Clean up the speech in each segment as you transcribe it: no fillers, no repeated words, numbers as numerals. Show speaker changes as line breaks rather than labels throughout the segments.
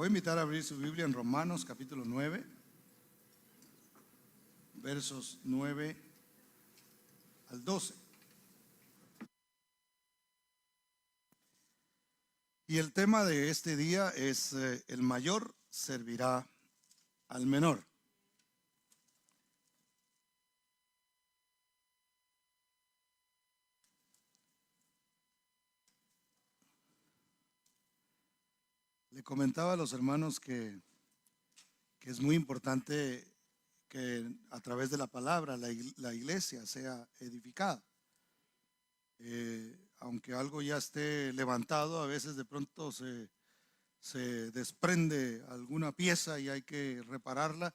voy a invitar a abrir su Biblia en Romanos capítulo 9, versos 9 al 12. Y el tema de este día es el mayor servirá al menor. Le comentaba a los hermanos que es muy importante que a través de la palabra la iglesia sea edificada. Aunque algo ya esté levantado, a veces de pronto se desprende alguna pieza y hay que repararla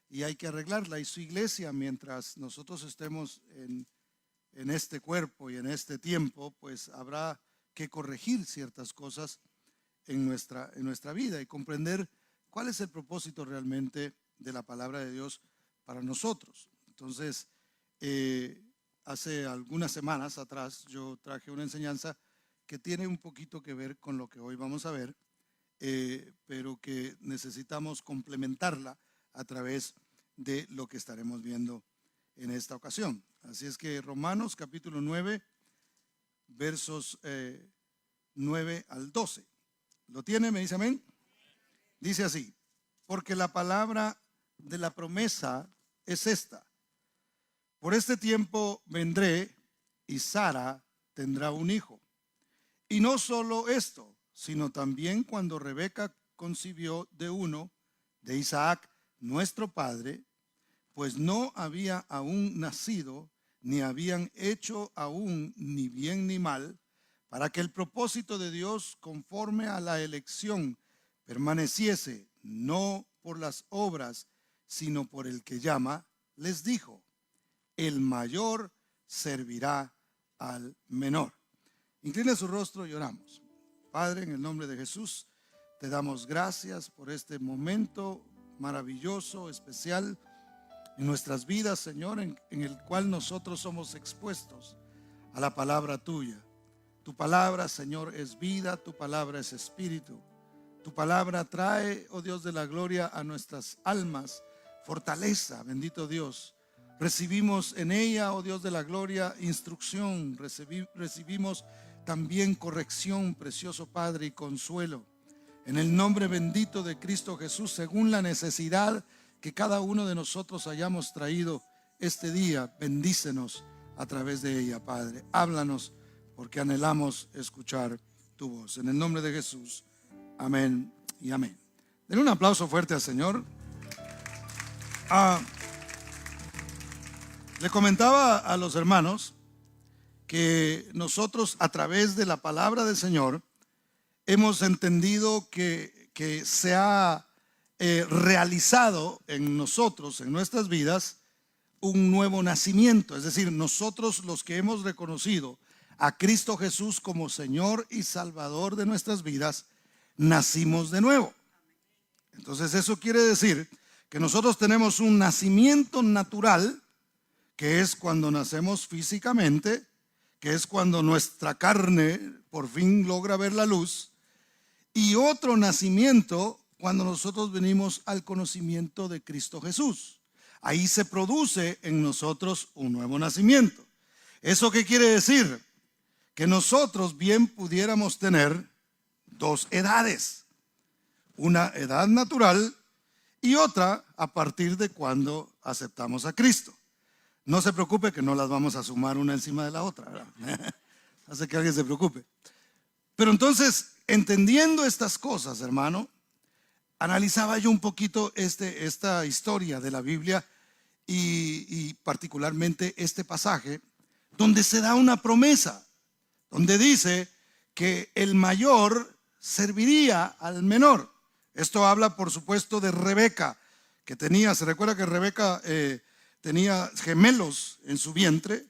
y hay que arreglarla. Y su iglesia, mientras nosotros estemos en este cuerpo y en este tiempo, pues habrá que corregir ciertas cosas en nuestra vida y comprender cuál es el propósito realmente de la palabra de Dios para nosotros. Entonces, hace algunas semanas atrás yo traje una enseñanza que tiene un poquito que ver con lo que hoy vamos a ver, pero que necesitamos complementarla a través de lo que estaremos viendo en esta ocasión. Así es que Romanos capítulo 9, versos 9 al 12. ¿Lo tiene? ¿Me dice amén? Dice así: porque la palabra de la promesa es esta: por este tiempo vendré y Sara tendrá un hijo. Y no solo esto, sino también cuando Rebeca concibió de uno, de Isaac, nuestro padre, pues no había aún nacido, ni habían hecho aún ni bien ni mal, para que el propósito de Dios conforme a la elección permaneciese, no por las obras, sino por el que llama, les dijo: el mayor servirá al menor. Inclina su rostro y oramos. Padre, en el nombre de Jesús, te damos gracias por este momento maravilloso, especial en nuestras vidas, Señor, en el cual nosotros somos expuestos a la palabra tuya. Tu palabra, Señor, es vida, tu palabra es espíritu. Tu palabra trae, oh Dios de la gloria, a nuestras almas fortaleza, bendito Dios. Recibimos en ella, oh Dios de la gloria, instrucción, recibimos también corrección, precioso Padre, y consuelo. En el nombre bendito de Cristo Jesús, según la necesidad que cada uno de nosotros hayamos traído este día, bendícenos a través de ella, Padre. Háblanos, porque anhelamos escuchar tu voz. En el nombre de Jesús, amén y amén. Den un aplauso fuerte al Señor. Le comentaba a los hermanos que nosotros, a través de la palabra del Señor, hemos entendido que se ha realizado en nosotros, en nuestras vidas, un nuevo nacimiento. Es decir, nosotros, los que hemos reconocido a Cristo Jesús como Señor y Salvador de nuestras vidas, nacimos de nuevo. Entonces eso quiere decir que nosotros tenemos un nacimiento natural, que es cuando nacemos físicamente, que es cuando nuestra carne por fin logra ver la luz, y otro nacimiento cuando nosotros venimos al conocimiento de Cristo Jesús. Ahí se produce en nosotros un nuevo nacimiento. ¿Eso qué quiere decir? Que nosotros bien pudiéramos tener dos edades, una edad natural y otra a partir de cuando aceptamos a Cristo. No se preocupe que no las vamos a sumar una encima de la otra, ¿verdad? Hace que alguien se preocupe. Pero entonces, entendiendo estas cosas, hermano, analizaba yo un poquito esta historia de la Biblia y particularmente este pasaje donde se da una promesa, donde dice que el mayor serviría al menor. Esto habla, por supuesto, de Rebeca, que se recuerda que Rebeca tenía gemelos en su vientre,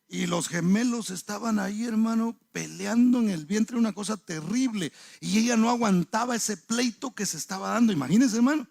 y los gemelos estaban ahí, hermano, peleando en el vientre, una cosa terrible, y ella no aguantaba ese pleito que se estaba dando. Imagínense, hermano.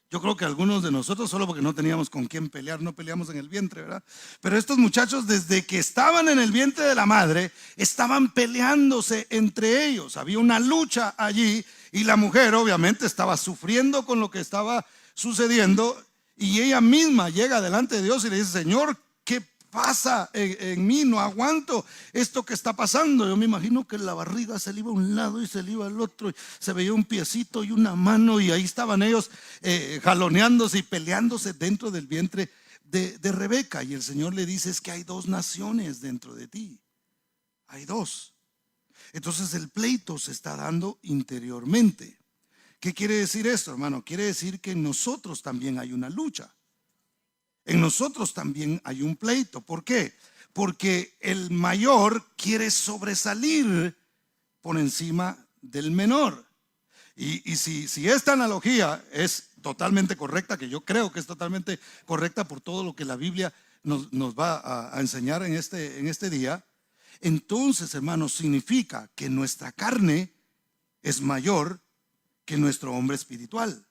Yo creo que algunos de nosotros, solo porque no teníamos con quién pelear, no peleamos en el vientre, ¿verdad? Pero estos muchachos, desde que estaban en el vientre de la madre, estaban peleándose entre ellos. Había una lucha allí Y la mujer obviamente estaba sufriendo con lo que estaba sucediendo, y ella misma llega delante de Dios y le dice: Señor, ¿qué pasa en mí? No aguanto esto que está pasando. Yo me imagino que la barriga se le iba a un lado y se le iba al otro, y se veía un piecito y una mano, y ahí estaban ellos jaloneándose y peleándose dentro del vientre de Rebeca. Y el Señor le dice: es que hay dos naciones dentro de ti, hay dos. Entonces el pleito se está dando interiormente. ¿Qué quiere decir esto, hermano? Quiere decir que en nosotros también hay una lucha. En nosotros también hay un pleito. ¿Por qué? Porque el mayor quiere sobresalir por encima del menor. Y si esta analogía es totalmente correcta, que yo creo que es totalmente correcta por todo lo que la Biblia nos va a enseñar en este día, entonces, hermanos, significa que nuestra carne es mayor que nuestro hombre espiritual.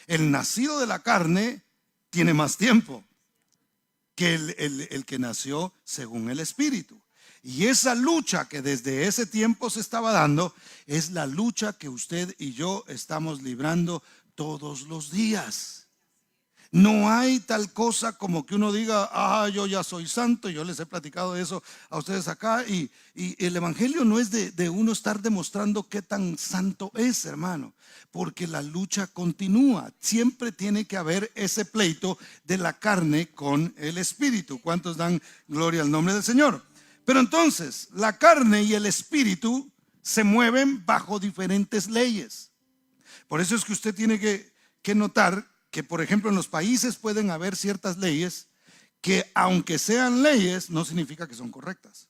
El nacido de la carne tiene más tiempo que el que nació según el Espíritu. Y esa lucha que desde ese tiempo se estaba dando es la lucha que usted y yo estamos librando todos los días. No hay tal cosa como que uno diga: yo ya soy santo. Yo les he platicado de eso a ustedes acá, y el evangelio no es de uno estar demostrando qué tan santo es, hermano, porque la lucha continúa. Siempre tiene que haber ese pleito de la carne con el espíritu. ¿Cuántos dan gloria al nombre del Señor? Pero entonces la carne y el espíritu se mueven bajo diferentes leyes. Por eso es que usted tiene que notar que, por ejemplo, en los países pueden haber ciertas leyes que, aunque sean leyes, no significa que son correctas.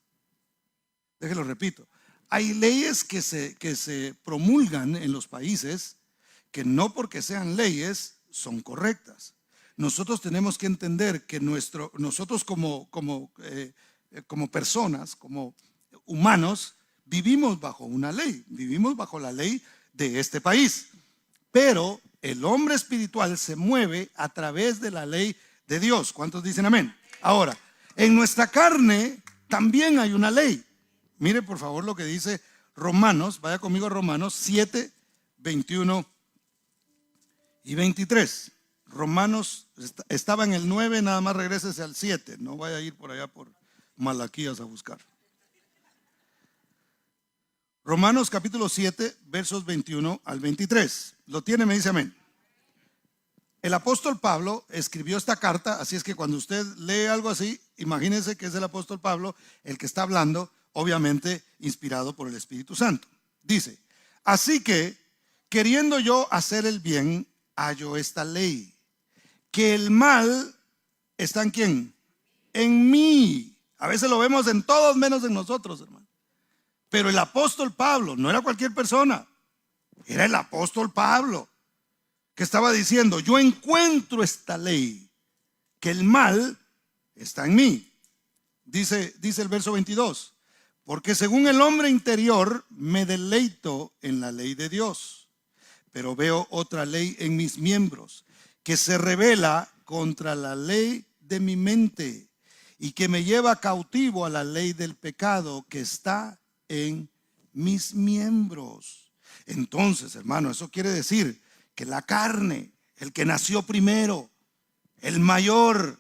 Déjelo repito. Hay leyes que se promulgan en los países que no porque sean leyes son correctas. Nosotros tenemos que entender que nosotros como personas, como humanos, vivimos bajo una ley, vivimos bajo la ley de este país. Pero el hombre espiritual se mueve a través de la ley de Dios. ¿Cuántos dicen amén? Ahora, en nuestra carne también hay una ley. Mire por favor lo que dice Romanos. Vaya conmigo a Romanos 7, 21 y 23. Romanos estaba en el 9, nada más regrésese al 7. No vaya a ir por allá por Malaquías a buscar. Romanos capítulo 7, versos 21 al 23. ¿Lo tiene? Me dice amén. El apóstol Pablo escribió esta carta, así es que cuando usted lee algo así, imagínense que es el apóstol Pablo el que está hablando, obviamente inspirado por el Espíritu Santo. Dice: así que, queriendo yo hacer el bien, hallo esta ley, que el mal está ¿en quién? En mí. A veces lo vemos en todos menos en nosotros, hermano. Pero el apóstol Pablo no era cualquier persona, era el apóstol Pablo que estaba diciendo: yo encuentro esta ley, que el mal está en mí. Dice el verso 22: porque según el hombre interior me deleito en la ley de Dios, pero veo otra ley en mis miembros, que se rebela contra la ley de mi mente y que me lleva cautivo a la ley del pecado que está en mis miembros. Entonces, hermano, eso quiere decir que la carne, el que nació primero, el mayor,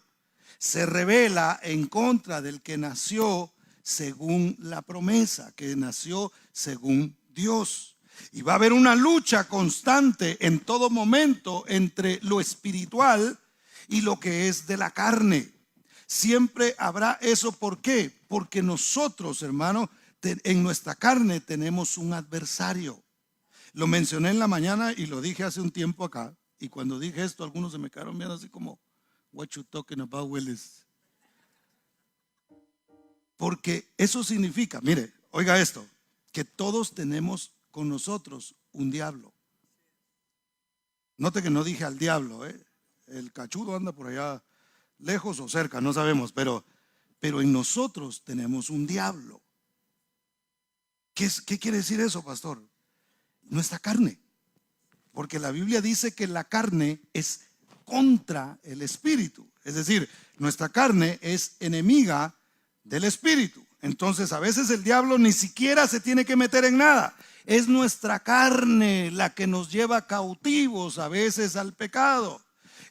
se rebela en contra del que nació según la promesa, que nació según Dios. Y va a haber una lucha constante en todo momento entre lo espiritual y lo que es de la carne. Siempre habrá eso. ¿Por qué? Porque nosotros, hermano, en nuestra carne tenemos un adversario. Lo mencioné en la mañana y lo dije hace un tiempo acá. Y cuando dije esto, algunos se me quedaron viendo así como: what you talking about, Willis? Porque eso significa, mire, oiga esto, que todos tenemos con nosotros un diablo. Note que no dije al diablo, el cachudo anda por allá lejos o cerca, no sabemos, pero en nosotros tenemos un diablo. ¿Qué quiere decir eso, pastor? Nuestra carne. Porque la Biblia dice que la carne es contra el espíritu. Es decir, nuestra carne es enemiga del espíritu. Entonces a veces el diablo ni siquiera se tiene que meter en nada. Es nuestra carne la que nos lleva cautivos a veces al pecado.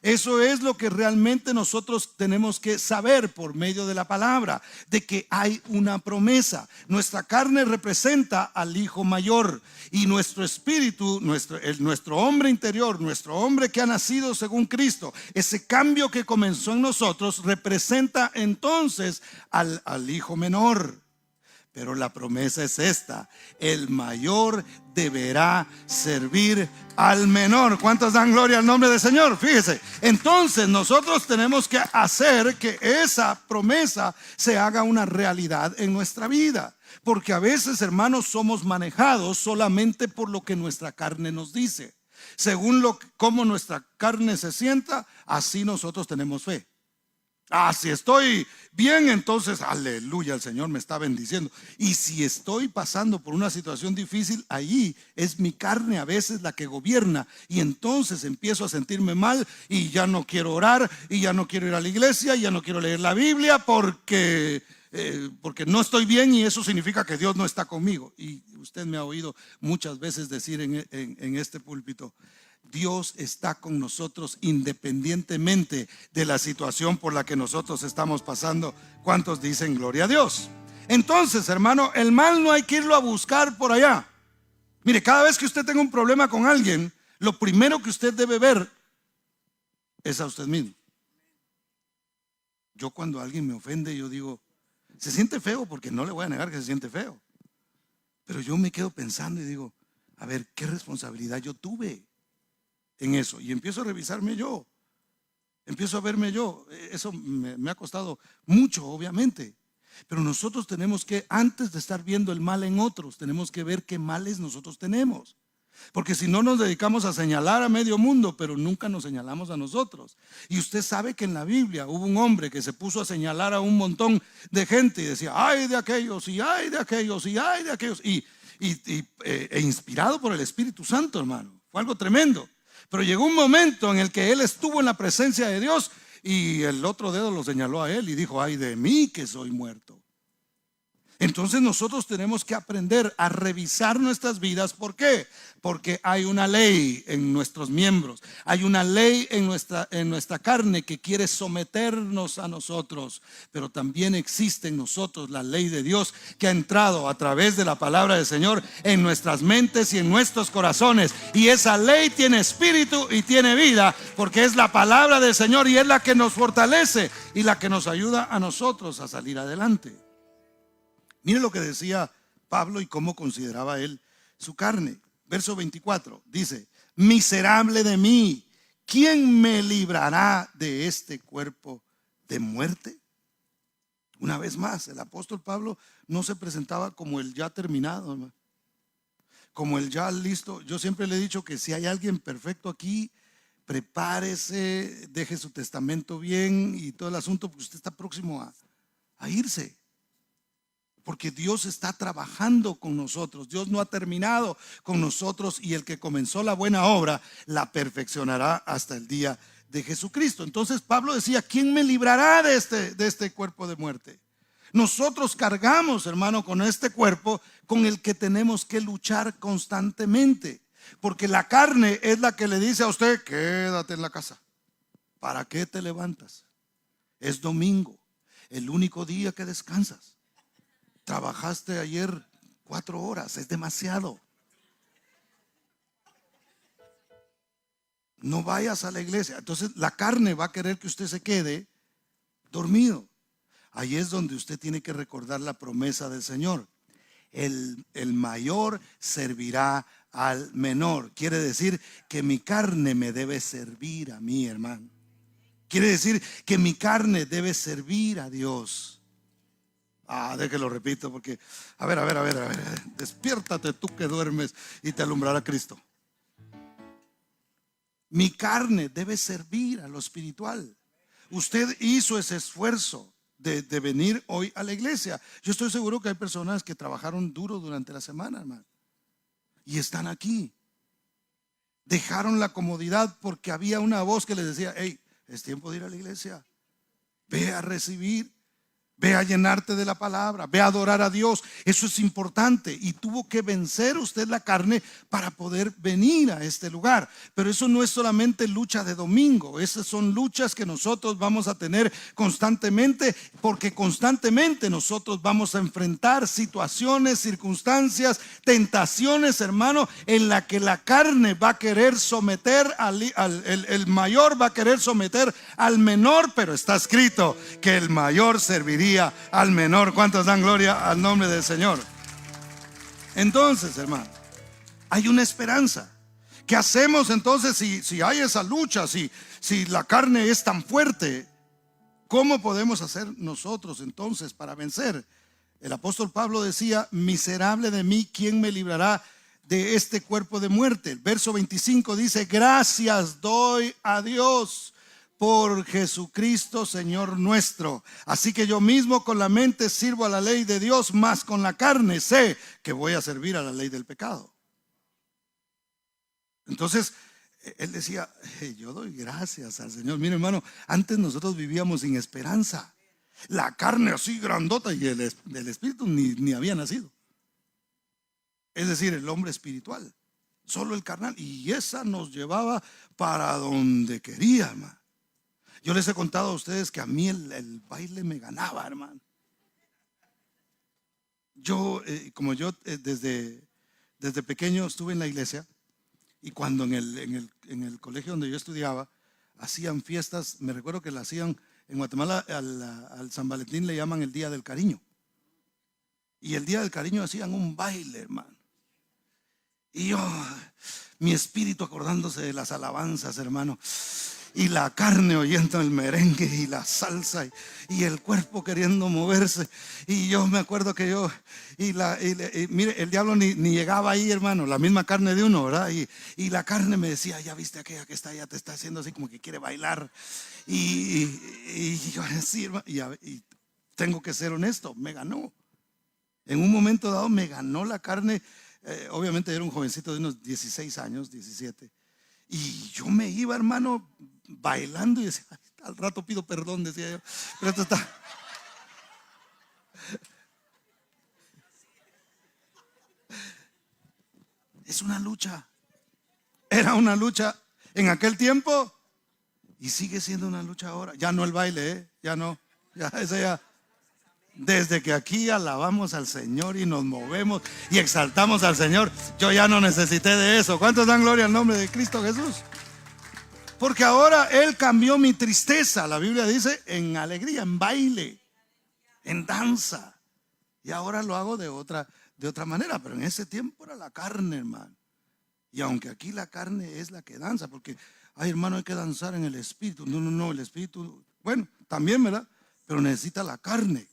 Eso es lo que realmente nosotros tenemos que saber por medio de la palabra, de que hay una promesa. Nuestra carne representa al Hijo mayor y nuestro espíritu, nuestro hombre interior, nuestro hombre que ha nacido según Cristo, ese cambio que comenzó en nosotros representa entonces al Hijo menor. Pero la promesa es esta: el mayor deberá servir al menor. ¿Cuántos dan gloria al nombre del Señor? Fíjese, entonces nosotros tenemos que hacer que esa promesa se haga una realidad en nuestra vida. Porque a veces, hermanos, somos manejados solamente por lo que nuestra carne nos dice. Según cómo nuestra carne se sienta, así nosotros tenemos fe. Si estoy bien, entonces aleluya, el Señor me está bendiciendo. Y si estoy pasando por una situación difícil, allí es mi carne a veces la que gobierna, y entonces empiezo a sentirme mal y ya no quiero orar, y ya no quiero ir a la iglesia, y ya no quiero leer la Biblia porque no estoy bien, y eso significa que Dios no está conmigo. Y usted me ha oído muchas veces decir en este púlpito: Dios está con nosotros independientemente de la situación por la que nosotros estamos pasando. ¿Cuántos dicen gloria a Dios? Entonces, hermano, el mal no hay que irlo a buscar por allá. Mire, cada vez que usted tenga un problema con alguien, lo primero que usted debe ver es a usted mismo. Yo, cuando alguien me ofende, yo digo, se siente feo, porque no le voy a negar que se siente feo, pero yo me quedo pensando y digo, a ver, ¿qué responsabilidad yo tuve en eso? Y empiezo a revisarme yo, empiezo a verme yo. Eso me ha costado mucho, obviamente. Pero nosotros tenemos que, antes de estar viendo el mal en otros, tenemos que ver qué males nosotros tenemos. Porque si no, nos dedicamos a señalar a medio mundo, pero nunca nos señalamos a nosotros. Y usted sabe que en la Biblia hubo un hombre que se puso a señalar a un montón de gente y decía, ay de aquellos, y ay de aquellos, y ay de aquellos, e inspirado por el Espíritu Santo, hermano. Fue algo tremendo. Pero llegó un momento en el que él estuvo en la presencia de Dios y el otro dedo lo señaló a él y dijo, ay de mí que soy muerto. Entonces nosotros tenemos que aprender a revisar nuestras vidas. ¿Por qué? Porque hay una ley en nuestros miembros, hay una ley en nuestra carne que quiere someternos a nosotros, pero también existe en nosotros la ley de Dios que ha entrado a través de la palabra del Señor en nuestras mentes y en nuestros corazones, y esa ley tiene espíritu y tiene vida, porque es la palabra del Señor y es la que nos fortalece y la que nos ayuda a nosotros a salir adelante. Mire lo que decía Pablo y cómo consideraba él su carne. Verso 24 dice, miserable de mí, ¿quién me librará de este cuerpo de muerte? Una vez más, el apóstol Pablo no se presentaba como el ya terminado, hermano, como el ya listo. Yo siempre le he dicho que si hay alguien perfecto aquí, prepárese, deje su testamento bien y todo el asunto, porque usted está próximo a irse. Porque Dios está trabajando con nosotros. Dios no ha terminado con nosotros, y el que comenzó la buena obra la perfeccionará hasta el día de Jesucristo. Entonces Pablo decía, ¿quién me librará de este cuerpo de muerte? Nosotros cargamos, hermano, con este cuerpo con el que tenemos que luchar constantemente. Porque la carne es la que le dice a usted, quédate en la casa. ¿Para qué te levantas? Es domingo, el único día que descansas. Trabajaste ayer 4 horas, es demasiado. No vayas a la iglesia. Entonces la carne va a querer que usted se quede dormido. Ahí es donde usted tiene que recordar la promesa del Señor. El mayor servirá al menor. Quiere decir que mi carne me debe servir a mí, hermano. Quiere decir que mi carne debe servir a Dios. Déjelo repito, porque a ver, despiértate tú que duermes y te alumbrará Cristo. Mi carne debe servir a lo espiritual. Usted hizo ese esfuerzo de venir hoy a la iglesia. Yo estoy seguro que hay personas que trabajaron duro durante la semana, hermano, y están aquí. Dejaron la comodidad porque había una voz que les decía, hey, es tiempo de ir a la iglesia, ve a recibir. Ve a llenarte de la palabra, ve a adorar a Dios. Eso es importante. Y tuvo que vencer usted la carne para poder venir a este lugar. Pero eso no es solamente lucha de domingo. Esas son luchas que nosotros vamos a tener constantemente, porque constantemente nosotros vamos a enfrentar situaciones, circunstancias, tentaciones, hermano, en la que la carne va a querer someter el mayor va a querer someter al menor, pero está escrito que el mayor serviría al menor. ¿Cuántos dan gloria al nombre del Señor? Entonces, hermano, hay una esperanza. ¿Qué hacemos entonces si hay esa lucha? Si la carne es tan fuerte, ¿cómo podemos hacer nosotros entonces para vencer? El apóstol Pablo decía: miserable de mí, ¿quién me librará de este cuerpo de muerte? El verso 25 dice: gracias doy a Dios por Jesucristo Señor nuestro. Así que yo mismo con la mente sirvo a la ley de Dios, mas con la carne sé que voy a servir a la ley del pecado. Entonces él decía: yo doy gracias al Señor. Mire, hermano, antes nosotros vivíamos sin esperanza. La carne así grandota, y el espíritu ni había nacido. Es decir, el hombre espiritual, solo el carnal. Y esa nos llevaba para donde quería, hermano. Yo les he contado a ustedes que a mí el baile me ganaba, hermano. Yo, desde pequeño estuve en la iglesia, y cuando en el colegio donde yo estudiaba hacían fiestas, me recuerdo que la hacían en Guatemala, al San Valentín le llaman el Día del Cariño. Y el Día del Cariño hacían un baile, hermano. Y yo, mi espíritu acordándose de las alabanzas, hermano, y la carne oyendo el merengue y la salsa, y el cuerpo queriendo moverse. Y yo me acuerdo que mire, el diablo ni llegaba ahí, hermano, la misma carne de uno, ¿verdad? Y la carne me decía: ya viste aquella que está allá, te está haciendo así como que quiere bailar. Y yo así, hermano, y tengo que ser honesto, me ganó. En un momento dado me ganó la carne. Obviamente era un jovencito de unos 16 años, 17. Y yo me iba, hermano, bailando, y decía: al rato pido perdón, decía yo. Pero esto está. Es una lucha. Era una lucha en aquel tiempo y sigue siendo una lucha ahora. Ya no el baile, ya no. Ya ese ya. Desde que aquí alabamos al Señor y nos movemos y exaltamos al Señor, yo ya no necesité de eso. ¿Cuántos dan gloria al nombre de Cristo Jesús? Porque ahora Él cambió mi tristeza, la Biblia dice, en alegría, en baile, en danza. Y ahora lo hago de otra manera. Pero en ese tiempo era la carne, hermano. Y aunque aquí la carne es la que danza, porque, ay, hermano, hay que danzar en el espíritu. No, el espíritu, bueno, también, ¿verdad? Pero necesita la carne.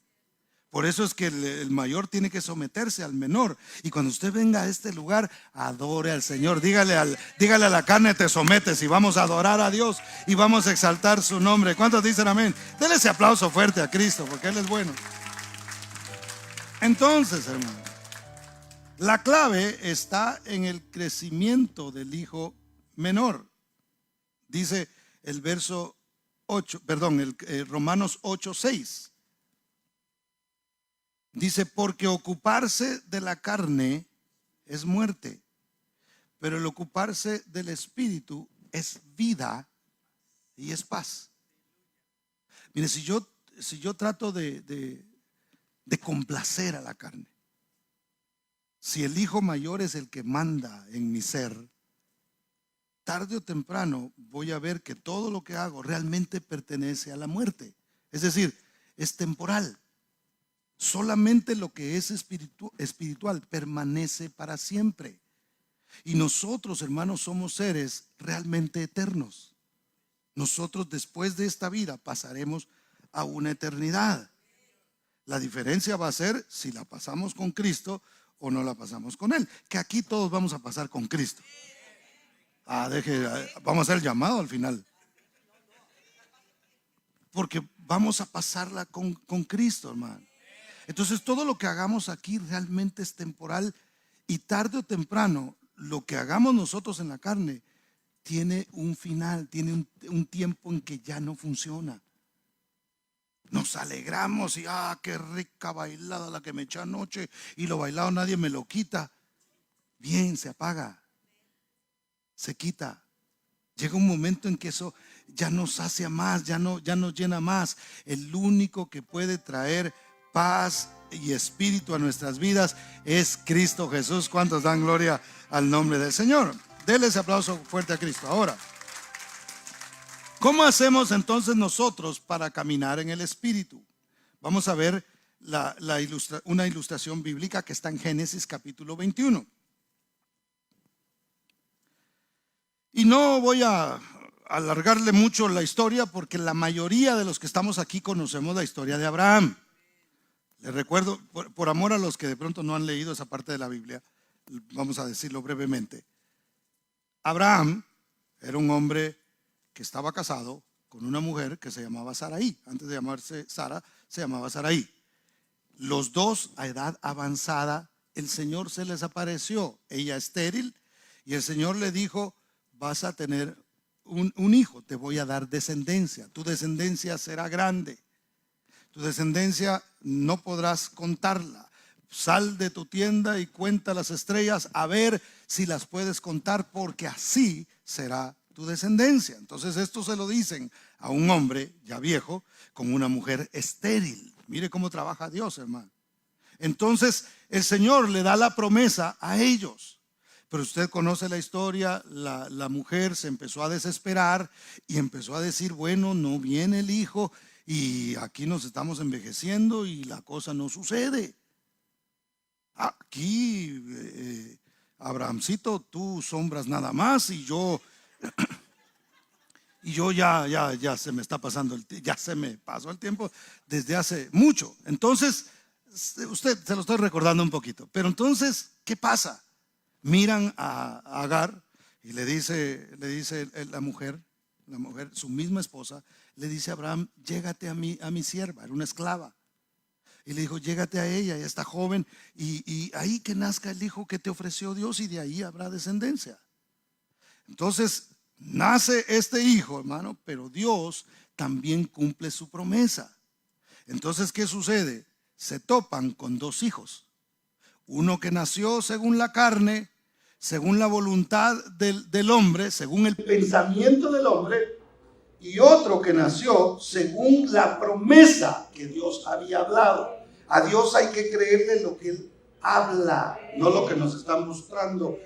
Por eso es que el mayor tiene que someterse al menor. Y cuando usted venga a este lugar, adore al Señor. Dígale a la carne: te sometes, y vamos a adorar a Dios y vamos a exaltar su nombre. ¿Cuántos dicen amén? Denle ese aplauso fuerte a Cristo, porque Él es bueno. Entonces, hermano, la clave está en el crecimiento del hijo menor. Dice el verso 8, perdón, Romanos 8:6. Dice: porque ocuparse de la carne es muerte, pero el ocuparse del espíritu es vida y es paz. Mire, si yo trato de complacer a la carne, si el hijo mayor es el que manda en mi ser, tarde o temprano voy a ver que todo lo que hago realmente pertenece a la muerte. Es decir, es temporal. Solamente lo que es espiritual permanece para siempre. Y nosotros, hermanos, somos seres realmente eternos. Nosotros, después de esta vida, pasaremos a una eternidad. La diferencia va a ser si la pasamos con Cristo o no la pasamos con Él. Que aquí todos vamos a pasar con Cristo. Vamos a hacer el llamado al final. Porque vamos a pasarla con Cristo, hermano. Entonces todo lo que hagamos aquí realmente es temporal, y tarde o temprano lo que hagamos nosotros en la carne tiene un final, tiene un tiempo en que ya no funciona. Nos alegramos y qué rica bailada la que me eché anoche, y lo bailado nadie me lo quita. Bien, se apaga, se quita. Llega un momento en que eso ya no sacia más, ya no llena más. El único que puede traer paz y espíritu a nuestras vidas es Cristo Jesús. ¿Cuántos dan gloria al nombre del Señor? Denle ese aplauso fuerte a Cristo. Ahora, ¿cómo hacemos entonces nosotros para caminar en el espíritu? Vamos a ver una ilustración bíblica que está en Génesis capítulo 21. Y no voy a alargarle mucho la historia, porque la mayoría de los que estamos aquí conocemos la historia de Abraham. Les recuerdo, por amor a los que de pronto no han leído esa parte de la Biblia, vamos a decirlo brevemente. Abraham era un hombre que estaba casado con una mujer que se llamaba Sarai. Antes de llamarse Sara, se llamaba Sarai. Los dos a edad avanzada, el Señor se les apareció, ella estéril, y el Señor le dijo: vas a tener un hijo, te voy a dar descendencia, tu descendencia será grande, tu descendencia no podrás contarla. Sal de tu tienda y cuenta las estrellas, a ver si las puedes contar, porque así será tu descendencia. Entonces esto se lo dicen a un hombre ya viejo con una mujer estéril. Mire cómo trabaja Dios, hermano. Entonces el Señor le da la promesa a ellos. Pero usted conoce la historia. La mujer se empezó a desesperar y empezó a decir: bueno, no viene el hijo y aquí nos estamos envejeciendo y la cosa no sucede. Aquí, Abrahamcito, tú sombras nada más, y yo ya se me está pasando ya se me pasó el tiempo desde hace mucho. Entonces, usted se lo estoy recordando un poquito. Pero entonces, ¿qué pasa? Miran a Agar y le dice la mujer, su misma esposa, le dice a Abraham: llégate a mi sierva, era una esclava. Y le dijo: llégate a ella, ella está joven, y ahí que nazca el hijo que te ofreció Dios, y de ahí habrá descendencia. Entonces nace este hijo, hermano, pero Dios también cumple su promesa. Entonces, ¿qué sucede? Se topan con dos hijos. Uno que nació según la carne, según la voluntad del hombre, según el pensamiento del hombre, y otro que nació según la promesa que Dios había hablado. A Dios hay que creerle lo que Él habla, no lo que nos están mostrando.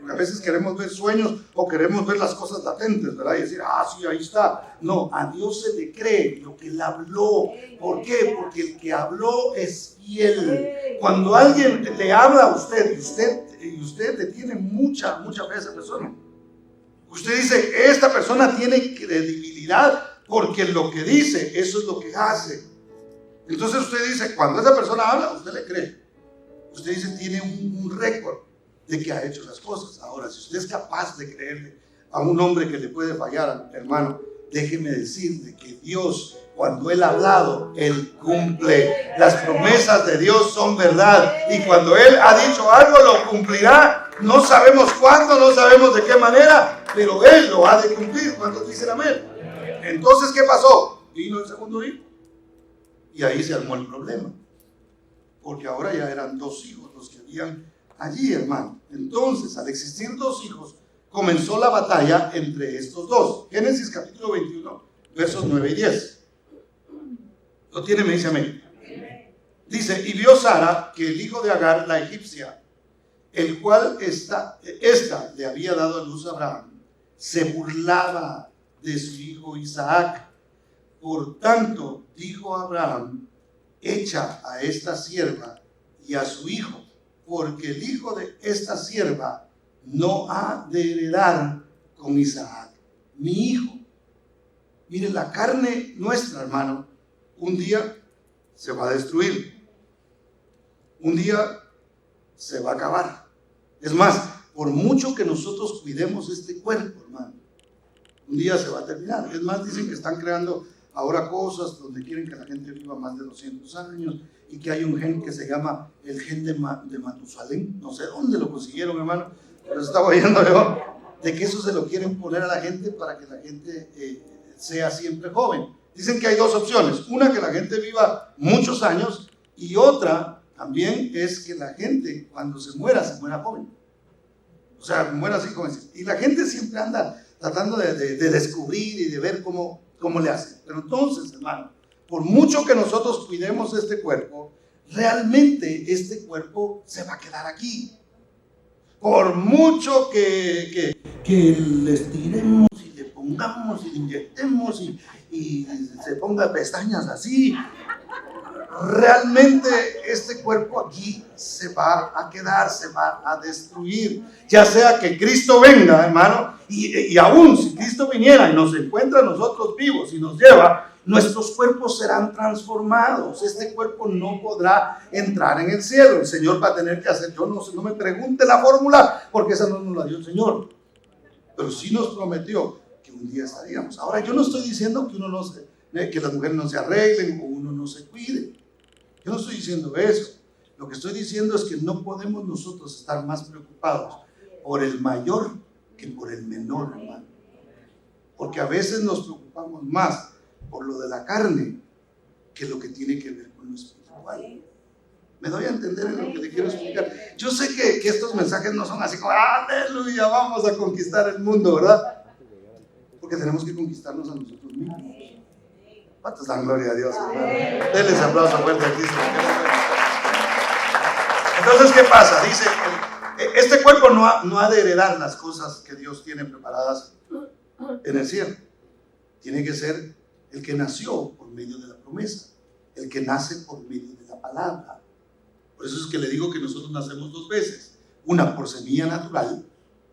A veces queremos ver sueños o queremos ver las cosas latentes, ¿verdad? Y decir: sí, ahí está. No, a Dios se le cree lo que Él habló. ¿Por qué? Porque el que habló es fiel. Cuando alguien le habla a usted y usted le tiene mucha fe a esa persona, usted dice: esta persona tiene credibilidad porque lo que dice, eso es lo que hace. Entonces usted dice, cuando esa persona habla, usted le cree. Usted dice: tiene un récord de que ha hecho las cosas. Ahora, si usted es capaz de creerle a un hombre que le puede fallar, hermano, déjeme decirle que Dios, cuando Él ha hablado, Él cumple. Las promesas de Dios son verdad, y cuando Él ha dicho algo, lo cumplirá. No sabemos cuándo, no sabemos de qué manera, pero Él lo ha de cumplir. ¿Cuántos dicen amén? Entonces, ¿qué pasó? Vino el segundo hijo, y ahí se armó el problema, porque ahora ya eran dos hijos los que habían allí, hermano. Entonces, al existir dos hijos, comenzó la batalla entre estos dos. Génesis capítulo 21, versos 9 y 10. ¿Lo tiene? Me dice amén. Dice: y vio Sara que el hijo de Agar, la egipcia, el cual esta le había dado a luz a Abraham, se burlaba de su hijo Isaac. Por tanto, dijo Abraham: echa a esta sierva y a su hijo, porque el hijo de esta sierva no ha de heredar con Isaac, mi hijo. Mire, la carne nuestra, hermano, un día se va a destruir, un día se va a acabar. Es más, por mucho que nosotros cuidemos este cuerpo, hermano, un día se va a terminar. Es más, dicen que están creando ahora cosas donde quieren que la gente viva más de 200 años, y que hay un gen que se llama el gen de Matusalén. No sé dónde lo consiguieron, hermano, pero estaba oyendo yo de que eso se lo quieren poner a la gente para que la gente sea siempre joven. Dicen que hay dos opciones. Una, que la gente viva muchos años, y otra también es que la gente cuando se muera joven. O sea, muera así como así. Y la gente siempre anda tratando de descubrir y de ver cómo le hace. Pero entonces, hermano, por mucho que nosotros cuidemos este cuerpo, realmente este cuerpo se va a quedar aquí. Por mucho que le estiremos y le pongamos y le inyectemos y se ponga pestañas así, realmente este cuerpo aquí se va a quedar, se va a destruir. Ya sea que Cristo venga, hermano, y aún si Cristo viniera y nos encuentra a nosotros vivos y nos lleva, nuestros cuerpos serán transformados. Este cuerpo no podrá entrar en el cielo. El Señor va a tener que hacer, yo no sé, no me pregunte la fórmula, porque esa no nos la dio el Señor, pero sí nos prometió que un día estaríamos. Ahora, yo no estoy diciendo que las mujeres no se arreglen o uno no se cuide. Yo no estoy diciendo eso. Lo que estoy diciendo es que no podemos nosotros estar más preocupados por el mayor que por el menor, hermano. Porque a veces nos preocupamos más por lo de la carne que lo que tiene que ver con lo espiritual. ¿Me doy a entender en lo que te quiero explicar? Yo sé que estos mensajes no son así como aleluya, vamos a conquistar el mundo, ¿verdad? Porque tenemos que conquistarnos a nosotros mismos. ¿Cuántos dan gloria a Dios, hermano? Denle ese aplauso fuerte a Cristo. Entonces, ¿qué pasa? Dice, este cuerpo no ha de heredar las cosas que Dios tiene preparadas en el cielo. Tiene que ser el que nació por medio de la promesa, el que nace por medio de la palabra. Por eso es que le digo que nosotros nacemos dos veces, una por semilla natural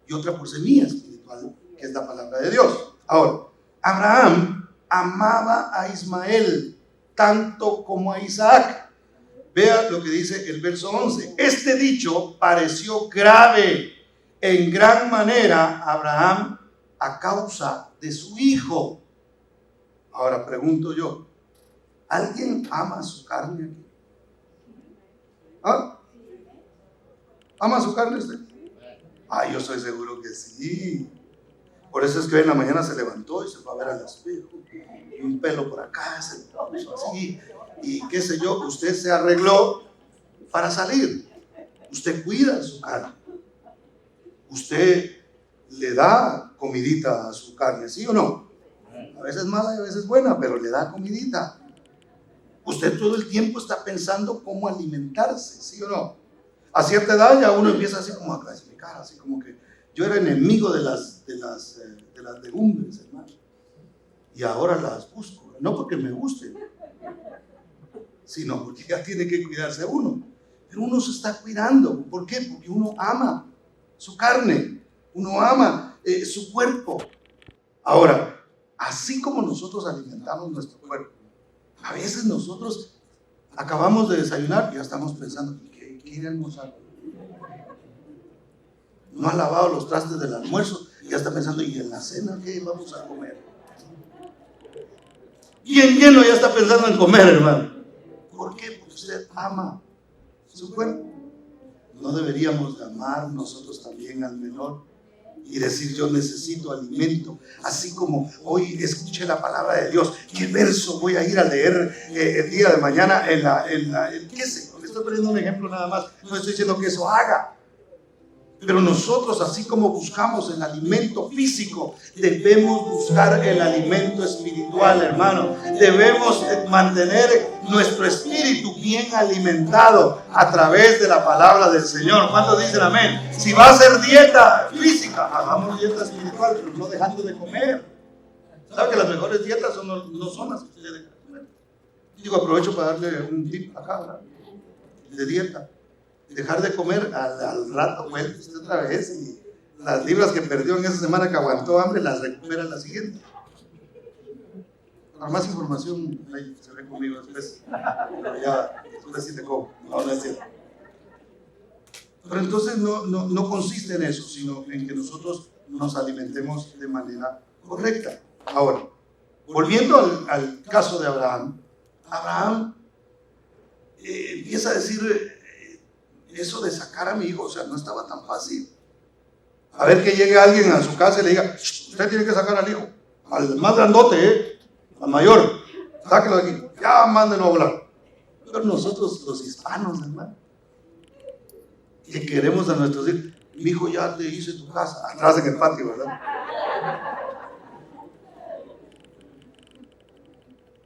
y otra por semilla espiritual, que es la palabra de Dios. Ahora, Abraham amaba a Ismael tanto como a Isaac. Vea lo que dice el verso 11. Este dicho pareció grave en gran manera a Abraham a causa de su hijo. Ahora pregunto yo, ¿alguien ama su carne aquí? ¿Ah? ¿Ama su carne usted? Yo estoy seguro que sí. Por eso es que hoy en la mañana se levantó y se fue a ver al espejo, y un pelo por acá, se puso así, y qué sé yo, usted se arregló para salir. Usted cuida su carne. Usted le da comidita a su carne, ¿sí o no? A veces mala y a veces buena, pero le da comidita. Usted todo el tiempo está pensando cómo alimentarse, ¿sí o no? A cierta edad ya uno empieza así como a clasificar, así como que yo era enemigo de las legumbres, hermano, y ahora las busco, no porque me gusten, sino porque ya tiene que cuidarse uno. Pero uno se está cuidando. ¿Por qué? Porque uno ama su carne, uno ama su cuerpo. Ahora, así como nosotros alimentamos nuestro cuerpo, a veces nosotros acabamos de desayunar y ya estamos pensando, ¿qué ir a almorzar? No ha lavado los trastes del almuerzo y ya está pensando, ¿y en la cena qué vamos a comer? Bien lleno ya está pensando en comer, hermano. ¿Por qué? Porque usted ama su cuerpo. ¿No deberíamos de amar nosotros también al menor y decir, yo necesito alimento? Así como hoy escuché la palabra de Dios, ¿qué verso voy a ir a leer el día de mañana qué sé? Le estoy poniendo un ejemplo nada más, no estoy diciendo que eso haga. Pero nosotros, así como buscamos el alimento físico, debemos buscar el alimento espiritual, hermano. Debemos mantener nuestro espíritu bien alimentado a través de la palabra del Señor. ¿Cuántos dicen amén? Si va a hacer dieta física, hagamos dieta espiritual, pero no dejando de comer. ¿Sabe que las mejores dietas no son las que usted deja de comer? Digo, aprovecho para darle un tip acá, ¿verdad? De dieta. Dejar de comer al rato, vuelve usted otra vez y las libras que perdió en esa semana que aguantó hambre las recupera en la siguiente. Para más información, ahí se ve conmigo después, pero ya después sí te como. No es cierto. Pero entonces no consiste en eso, sino en que nosotros nos alimentemos de manera correcta. Ahora, volviendo al caso de Abraham, empieza a decir, eso de sacar a mi hijo, o sea, no estaba tan fácil. A ver que llegue alguien a su casa y le diga, usted tiene que sacar al hijo, al más grandote, al mayor. sáquelo de aquí, ya mándenlo a volar. Pero nosotros los hispanos, hermano, que queremos a nuestros hijos, mi hijo ya te hice tu casa, atrás en el patio, ¿verdad?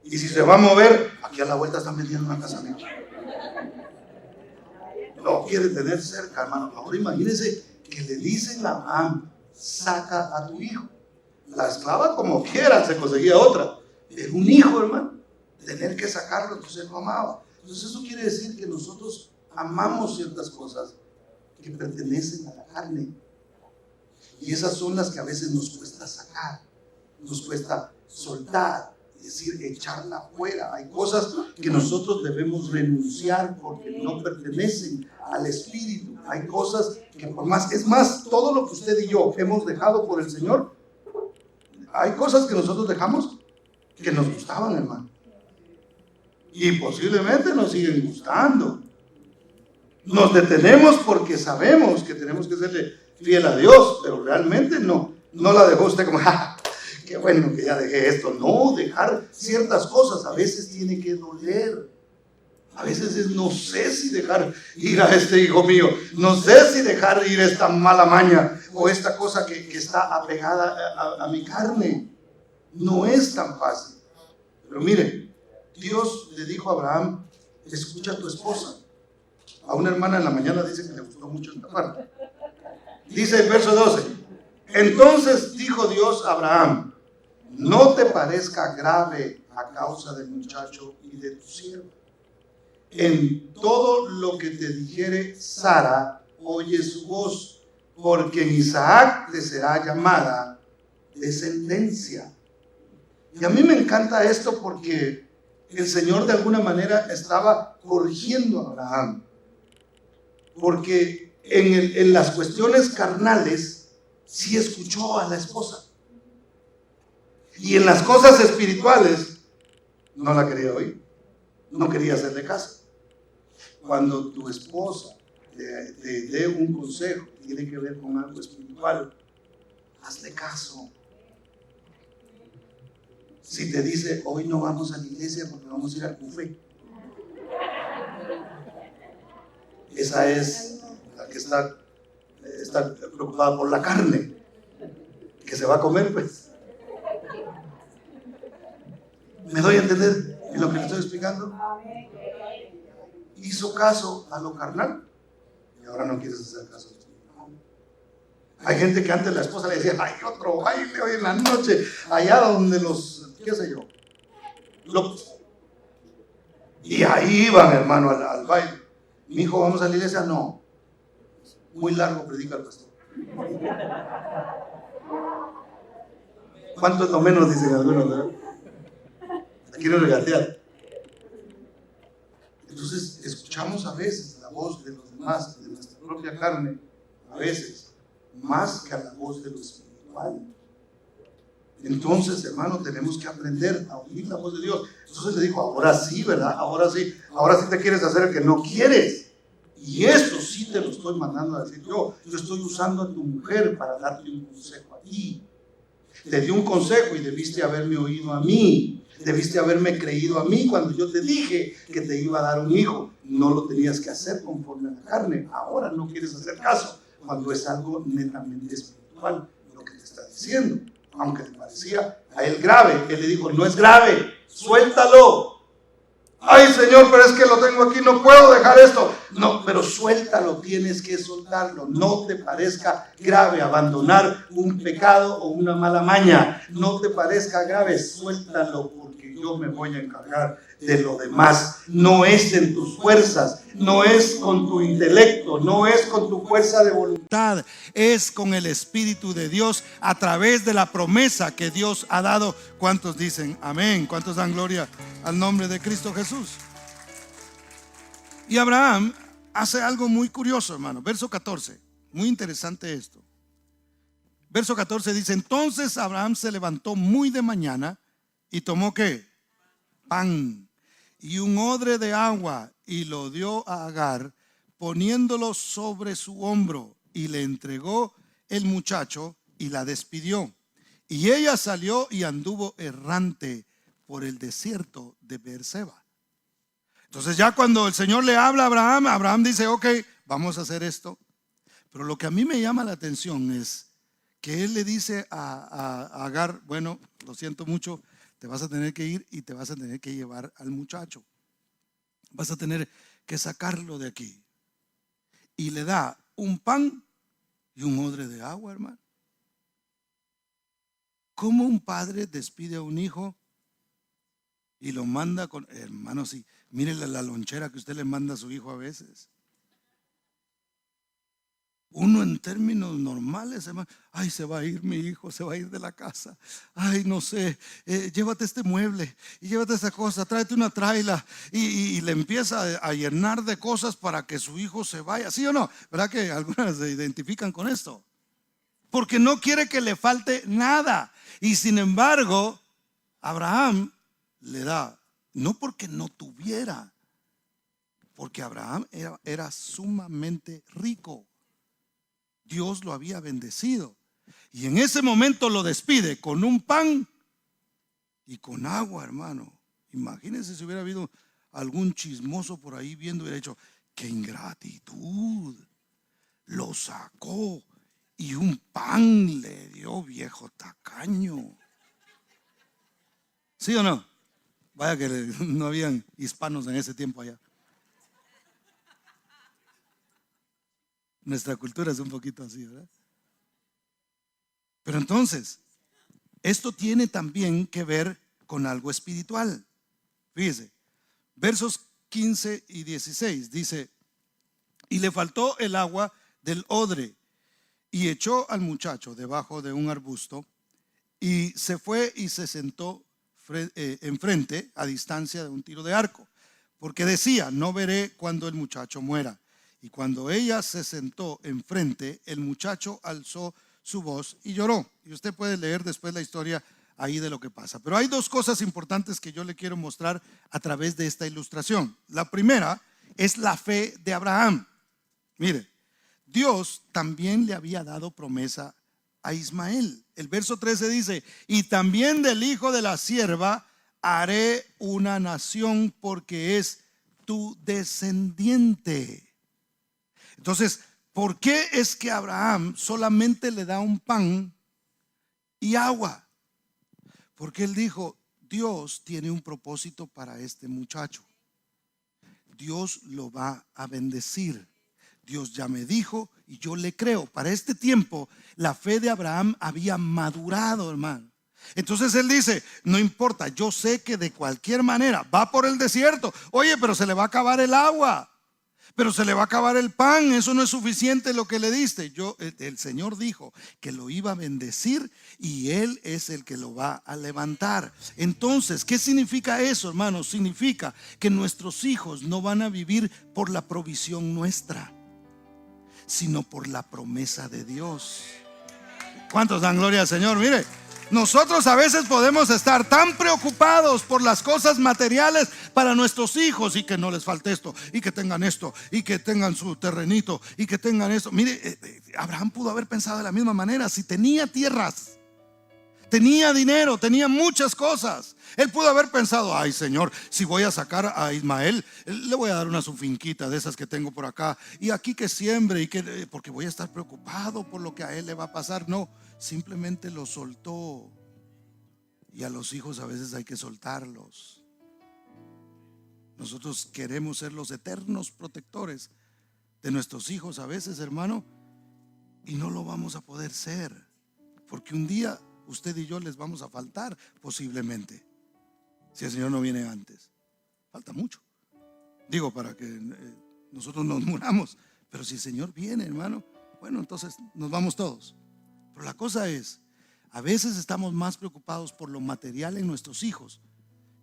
Y si se va a mover, aquí a la vuelta están vendiendo una casa, amigo. No quiere tener cerca, hermano. Ahora imagínense que le dicen a Abraham, saca a tu hijo. La esclava como quiera se conseguía otra. Pero un hijo, hermano, tener que sacarlo, entonces él lo amaba. Entonces eso quiere decir que nosotros amamos ciertas cosas que pertenecen a la carne. Y esas son las que a veces nos cuesta sacar, nos cuesta soltar, es decir, echarla fuera. Hay cosas que nosotros debemos renunciar porque no pertenecen al Espíritu. Hay cosas que por más, es más, todo lo que usted y yo hemos dejado por el Señor, hay cosas que nosotros dejamos que nos gustaban, hermano. Y posiblemente nos siguen gustando. Nos detenemos porque sabemos que tenemos que serle fiel a Dios, pero realmente no la dejó usted como, ¡ja! Qué bueno que ya dejé esto. No, dejar ciertas cosas a veces tiene que doler. A veces es, no sé si dejar ir a este hijo mío, no sé si dejar ir esta mala maña o esta cosa que está apegada a mi carne. No es tan fácil. Pero mire, Dios le dijo a Abraham, escucha a tu esposa. A una hermana en la mañana dice que le gustó mucho esta parte. Dice el verso 12, entonces dijo Dios a Abraham, no te parezca grave a causa del muchacho y de tu sierva. En todo lo que te dijere Sara, oye su voz, porque en Isaac te será llamada descendencia. Y a mí me encanta esto porque el Señor de alguna manera estaba corrigiendo a Abraham. Porque en las cuestiones carnales sí escuchó a la esposa. Y en las cosas espirituales no la quería oír. No quería hacerle caso. Cuando tu esposa te dé un consejo que tiene que ver con algo espiritual, hazle caso. Si te dice, hoy no vamos a la iglesia porque vamos a ir al buffet, esa es la que está preocupada por la carne que se va a comer, pues. ¿Me doy a entender en lo que le estoy explicando? Hizo caso a lo carnal y ahora no quieres hacer caso a lo espiritual. Hay gente que antes la esposa le decía, hay otro baile hoy en la noche, allá donde los, qué sé yo, y ahí iban, hermano, al baile. Mi hijo, ¿vamos a la iglesia? No, muy largo predica el pastor. ¿Cuánto es lo menos? Dicen algunos, ¿verdad? Quiero regatear. Entonces escuchamos a veces la voz de los demás, de nuestra propia carne, a veces, más que a la voz de lo espiritual. Entonces, hermano, tenemos que aprender a oír la voz de Dios. Entonces le dijo, ahora sí, ¿verdad? Ahora sí te quieres hacer el que no quieres. Y esto sí te lo estoy mandando a decir yo. Yo estoy usando a tu mujer para darte un consejo a ti. Te di un consejo y debiste haberme oído a mí. Debiste haberme creído a mí cuando yo te dije que te iba a dar un hijo. No lo tenías que hacer conforme a la carne. Ahora no quieres hacer caso cuando es algo netamente espiritual lo que te está diciendo. Aunque le parecía a él grave, él le dijo, no es grave, suéltalo. Ay, Señor, pero es que lo tengo aquí, no puedo dejar esto. No, pero suéltalo, tienes que soltarlo. No te parezca grave abandonar un pecado o una mala maña. No te parezca grave, suéltalo, porque yo me voy a encargar de lo demás. No es en tus fuerzas, no es con tu intelecto, no es con tu fuerza de voluntad, es con el Espíritu de Dios a través de la promesa que Dios ha dado. ¿Cuántos dicen amén? ¿Cuántos dan gloria al nombre de Cristo Jesús? Y Abraham hace algo muy curioso, hermano. Verso 14, muy interesante esto. Verso 14 dice, entonces Abraham se levantó muy de mañana y tomó ¿qué? Pan y un odre de agua y lo dio a Agar, poniéndolo sobre su hombro, y le entregó el muchacho y la despidió. Y ella salió y anduvo errante por el desierto de Beerseba. Entonces ya cuando el Señor le habla a Abraham, Abraham dice, ok, vamos a hacer esto. Pero lo que a mí me llama la atención es que él le dice a Agar, bueno, lo siento mucho, te vas a tener que ir y te vas a tener que llevar al muchacho. Vas a tener que sacarlo de aquí. Y le da un pan y un odre de agua, hermano. ¿Cómo un padre despide a un hijo y lo manda con, hermano, sí, mire la lonchera que usted le manda a su hijo a veces? Uno en términos normales, hermano, ay, se va a ir mi hijo, se va a ir de la casa. Ay, no sé, llévate este mueble y llévate esta cosa, tráete una traila y le empieza a llenar de cosas para que su hijo se vaya. ¿Sí o no? ¿Verdad que algunas se identifican con esto? Porque no quiere que le falte nada. Y sin embargo, Abraham le da, no porque no tuviera, porque Abraham era sumamente rico. Dios lo había bendecido. Y en ese momento lo despide con un pan y con agua, hermano. Imagínense si hubiera habido algún chismoso por ahí viendo y hubiera dicho, qué ingratitud. Lo sacó y un pan le dio, viejo tacaño. ¿Sí o no? Vaya que no habían hispanos en ese tiempo allá. Nuestra cultura es un poquito así, ¿verdad? Pero entonces, esto tiene también que ver con algo espiritual. Fíjese, versos 15 y 16 dice, y le faltó el agua del odre y echó al muchacho debajo de un arbusto y se fue y se sentó enfrente a distancia de un tiro de arco, porque decía, no veré cuando el muchacho muera. Y cuando ella se sentó enfrente, el muchacho alzó su voz y lloró. Y usted puede leer después la historia ahí de lo que pasa. Pero hay dos cosas importantes que yo le quiero mostrar a través de esta ilustración. La primera es la fe de Abraham. Mire, Dios también le había dado promesa a Ismael. El verso 13 dice, y también del hijo de la sierva haré una nación porque es tu descendiente. Entonces, ¿por qué es que Abraham solamente le da un pan y agua? Porque él dijo, Dios tiene un propósito para este muchacho. Dios lo va a bendecir. Dios ya me dijo y yo le creo. Para este tiempo la fe de Abraham había madurado, hermano. Entonces él dice, no importa, yo sé que de cualquier manera va por el desierto. Oye, pero se le va a acabar el agua. Pero se le va a acabar el pan, eso no es suficiente lo que le diste. El Señor dijo que lo iba a bendecir y Él es el que lo va a levantar. Entonces, ¿qué significa eso, hermanos? Significa que nuestros hijos no van a vivir por la provisión nuestra, sino por la promesa de Dios. ¿Cuántos dan gloria al Señor? Mire, nosotros a veces podemos estar tan preocupados por las cosas materiales para nuestros hijos y que no les falte esto y que tengan esto y que tengan su terrenito y que tengan esto. Mire, Abraham pudo haber pensado de la misma manera. Si tenía tierras, tenía dinero, tenía muchas cosas, él pudo haber pensado, ay Señor, si voy a sacar a Ismael, le voy a dar una su finquita de esas que tengo por acá y aquí que siembre y que, porque voy a estar preocupado por lo que a él le va a pasar. No, simplemente lo soltó. Y a los hijos a veces hay que soltarlos. Nosotros queremos ser los eternos protectores de nuestros hijos a veces, hermano, y no lo vamos a poder ser, porque un día usted y yo les vamos a faltar posiblemente, si el Señor no viene antes. Falta mucho, digo, para que nosotros nos muramos, pero si el Señor viene, hermano, bueno, entonces nos vamos todos. Pero la cosa es, a veces estamos más preocupados por lo material en nuestros hijos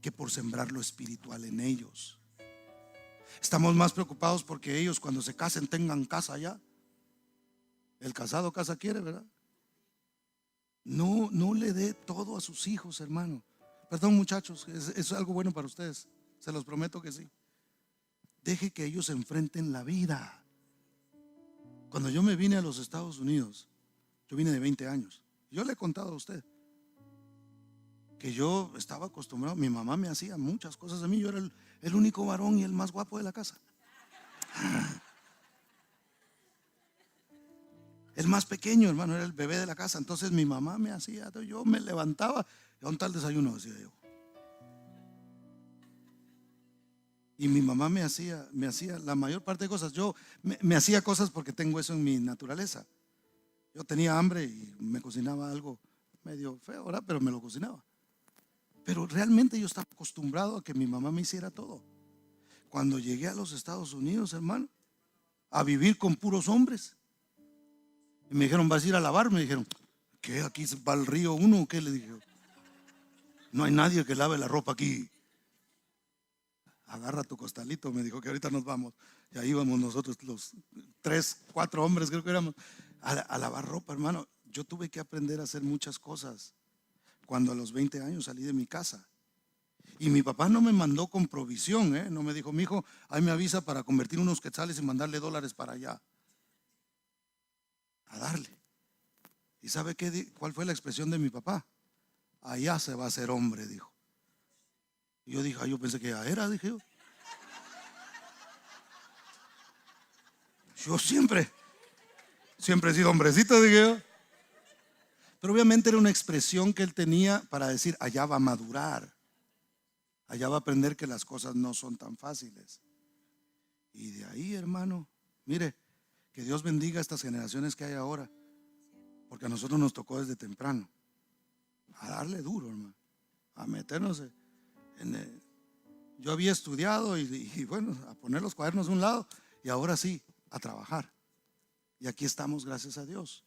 que por sembrar lo espiritual en ellos. Estamos más preocupados porque ellos cuando se casen tengan casa ya. El casado casa quiere, ¿verdad? No le dé todo a sus hijos, hermano. Perdón, muchachos, es algo bueno para ustedes, se los prometo que sí. Deje que ellos enfrenten la vida. Cuando yo me vine a los Estados Unidos, yo vine de 20 años. Yo le he contado a usted. que yo estaba acostumbrado. Mi mamá me hacía muchas cosas a mí. Yo era el único varón y el más guapo de la casa. El más pequeño, hermano, era el bebé de la casa. Entonces mi mamá me hacía, yo me levantaba, ¿dónde está el desayuno?, decía yo. Y mi mamá me hacía la mayor parte de cosas. Yo me hacía cosas porque tengo eso en mi naturaleza. Yo tenía hambre y me cocinaba algo medio feo, ¿verdad? Pero me lo cocinaba. Pero realmente yo estaba acostumbrado a que mi mamá me hiciera todo. Cuando llegué a los Estados Unidos, hermano, a vivir con puros hombres, y me dijeron, ¿vas a ir a lavar? Me dijeron, ¿qué? ¿Aquí va al río uno o qué? Le dije, no hay nadie que lave la ropa aquí. Agarra tu costalito, me dijo, que ahorita nos vamos. Y ahí íbamos nosotros, los 3, 4 hombres creo que éramos, a lavar ropa, hermano. Yo tuve que aprender a hacer muchas cosas cuando a los 20 años salí de mi casa. Y mi papá no me mandó con provisión, no me dijo, mi hijo, ahí me avisa para convertir unos quetzales y mandarle dólares para allá. A darle. ¿Y sabe cuál fue la expresión de mi papá? Allá se va a hacer hombre, dijo. Y yo dije, yo pensé que ya era, dije yo. Yo siempre he sido hombrecito, dije yo. Pero obviamente era una expresión que él tenía para decir, allá va a madurar. Allá va a aprender que las cosas no son tan fáciles. Y de ahí, hermano, mire, que Dios bendiga a estas generaciones que hay ahora, porque a nosotros nos tocó desde temprano a darle duro, hermano, a meternos yo había estudiado y bueno, a poner los cuadernos de un lado, y ahora sí, a trabajar. Y aquí estamos, gracias a Dios.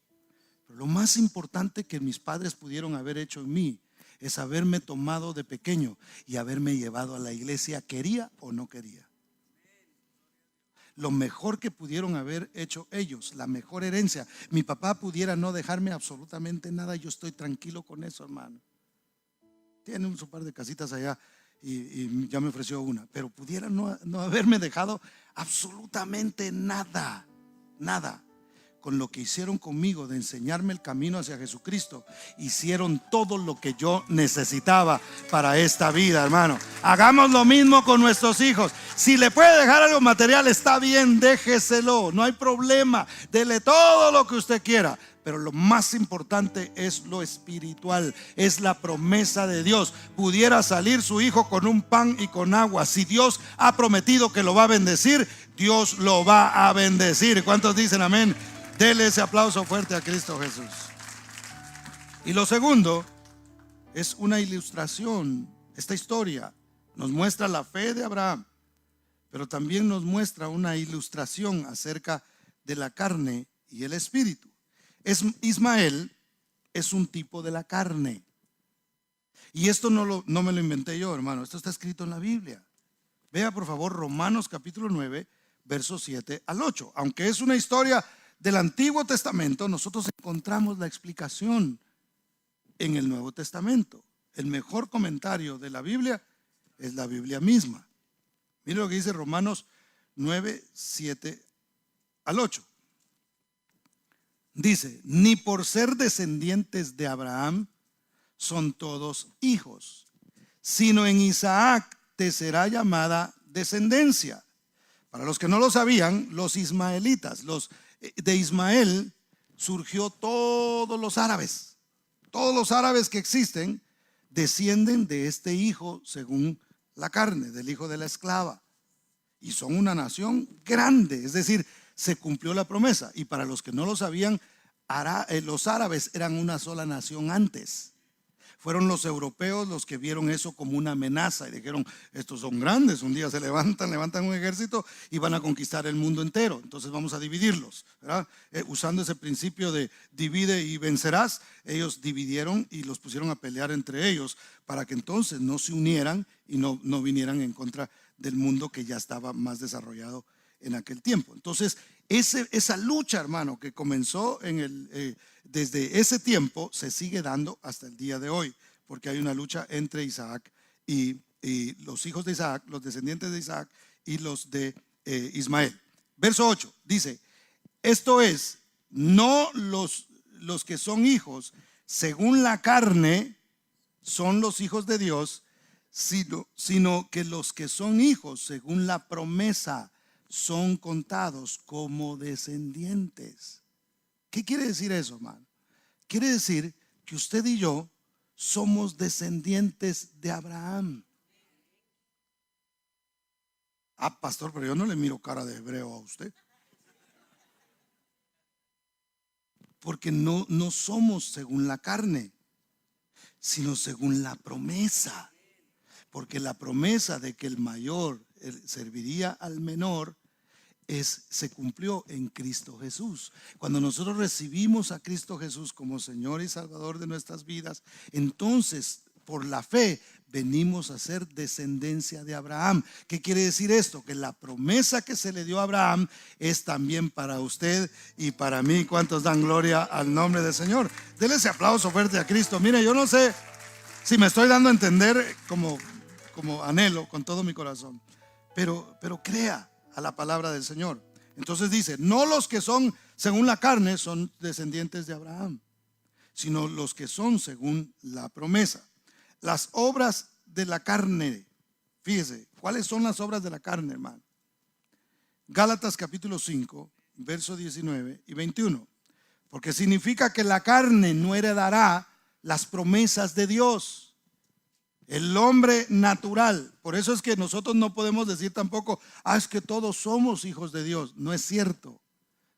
Pero lo más importante que mis padres pudieron haber hecho en mí es haberme tomado de pequeño y haberme llevado a la iglesia, quería o no quería. Lo mejor que pudieron haber hecho ellos, la mejor herencia. Mi papá pudiera no dejarme absolutamente nada, yo estoy tranquilo con eso, hermano. Tiene un par de casitas allá y ya me ofreció una, pero pudiera no haberme dejado absolutamente nada, nada. Con lo que hicieron conmigo de enseñarme el camino hacia Jesucristo, hicieron todo lo que yo necesitaba para esta vida, hermano. Hagamos lo mismo con nuestros hijos. Si le puede dejar algo material, está bien, déjeselo, no hay problema. Dele todo lo que usted quiera. Pero lo más importante es lo espiritual, es la promesa de Dios. Pudiera salir su hijo con un pan y con agua. Si Dios ha prometido que lo va a bendecir, Dios lo va a bendecir. ¿Cuántos dicen amén? Dele ese aplauso fuerte a Cristo Jesús. Y lo segundo es una ilustración. Esta historia nos muestra la fe de Abraham, pero también nos muestra una ilustración acerca de la carne y el espíritu. Ismael es un tipo de la carne. Y esto no me lo inventé yo, hermano. Esto está escrito en la Biblia. Vea por favor Romanos capítulo 9, versos 7 al 8. Aunque es una historia del Antiguo Testamento, nosotros encontramos la explicación en el Nuevo Testamento. El mejor comentario de la Biblia es la Biblia misma. Mire lo que dice Romanos 9, 7 al 8. Dice, ni por ser descendientes de Abraham son todos hijos, sino en Isaac te será llamada descendencia. Para los que no lo sabían, los ismaelitas, de Ismael surgió todos los árabes. Todos los árabes que existen descienden de este hijo según la carne, del hijo de la esclava. Y son una nación grande, es decir, se cumplió la promesa. Y para los que no lo sabían, los árabes eran una sola nación antes. Fueron los europeos los que vieron eso como una amenaza y dijeron, estos son grandes, un día se levantan un ejército y van a conquistar el mundo entero, entonces vamos a dividirlos, ¿verdad? Usando ese principio de divide y vencerás, ellos dividieron y los pusieron a pelear entre ellos para que entonces no se unieran y no vinieran en contra del mundo que ya estaba más desarrollado en aquel tiempo. Entonces esa lucha, hermano, que comenzó desde ese tiempo se sigue dando hasta el día de hoy, porque hay una lucha entre Isaac y los hijos de Isaac, los descendientes de Isaac y los de Ismael. Verso 8 dice, esto es, no los que son hijos según la carne, son los hijos de Dios, sino que los que son hijos según la promesa son contados como descendientes. ¿Qué quiere decir eso, hermano? Quiere decir que usted y yo somos descendientes de Abraham. Ah, pastor, pero yo no le miro cara de hebreo a usted. Porque no somos según la carne, sino según la promesa. Porque la promesa de que el mayor serviría al menor se cumplió en Cristo Jesús. Cuando nosotros recibimos a Cristo Jesús como Señor y Salvador de nuestras vidas, entonces por la fe venimos a ser descendencia de Abraham. ¿Qué quiere decir esto? Que la promesa que se le dio a Abraham es también para usted y para mí. ¿Cuántos dan gloria al nombre del Señor? Denle ese aplauso fuerte a Cristo. Mire, yo no sé si me estoy dando a entender como anhelo con todo mi corazón, pero crea a la palabra del Señor. Entonces dice, no los que son según la carne son descendientes de Abraham, sino los que son según la promesa. Las obras de la carne, fíjese, ¿cuáles son las obras de la carne, hermano? Gálatas capítulo 5, versos 19 y 21. Porque significa que la carne no heredará las promesas de Dios. El hombre natural. Por eso es que nosotros no podemos decir tampoco, es que todos somos hijos de Dios. No es cierto.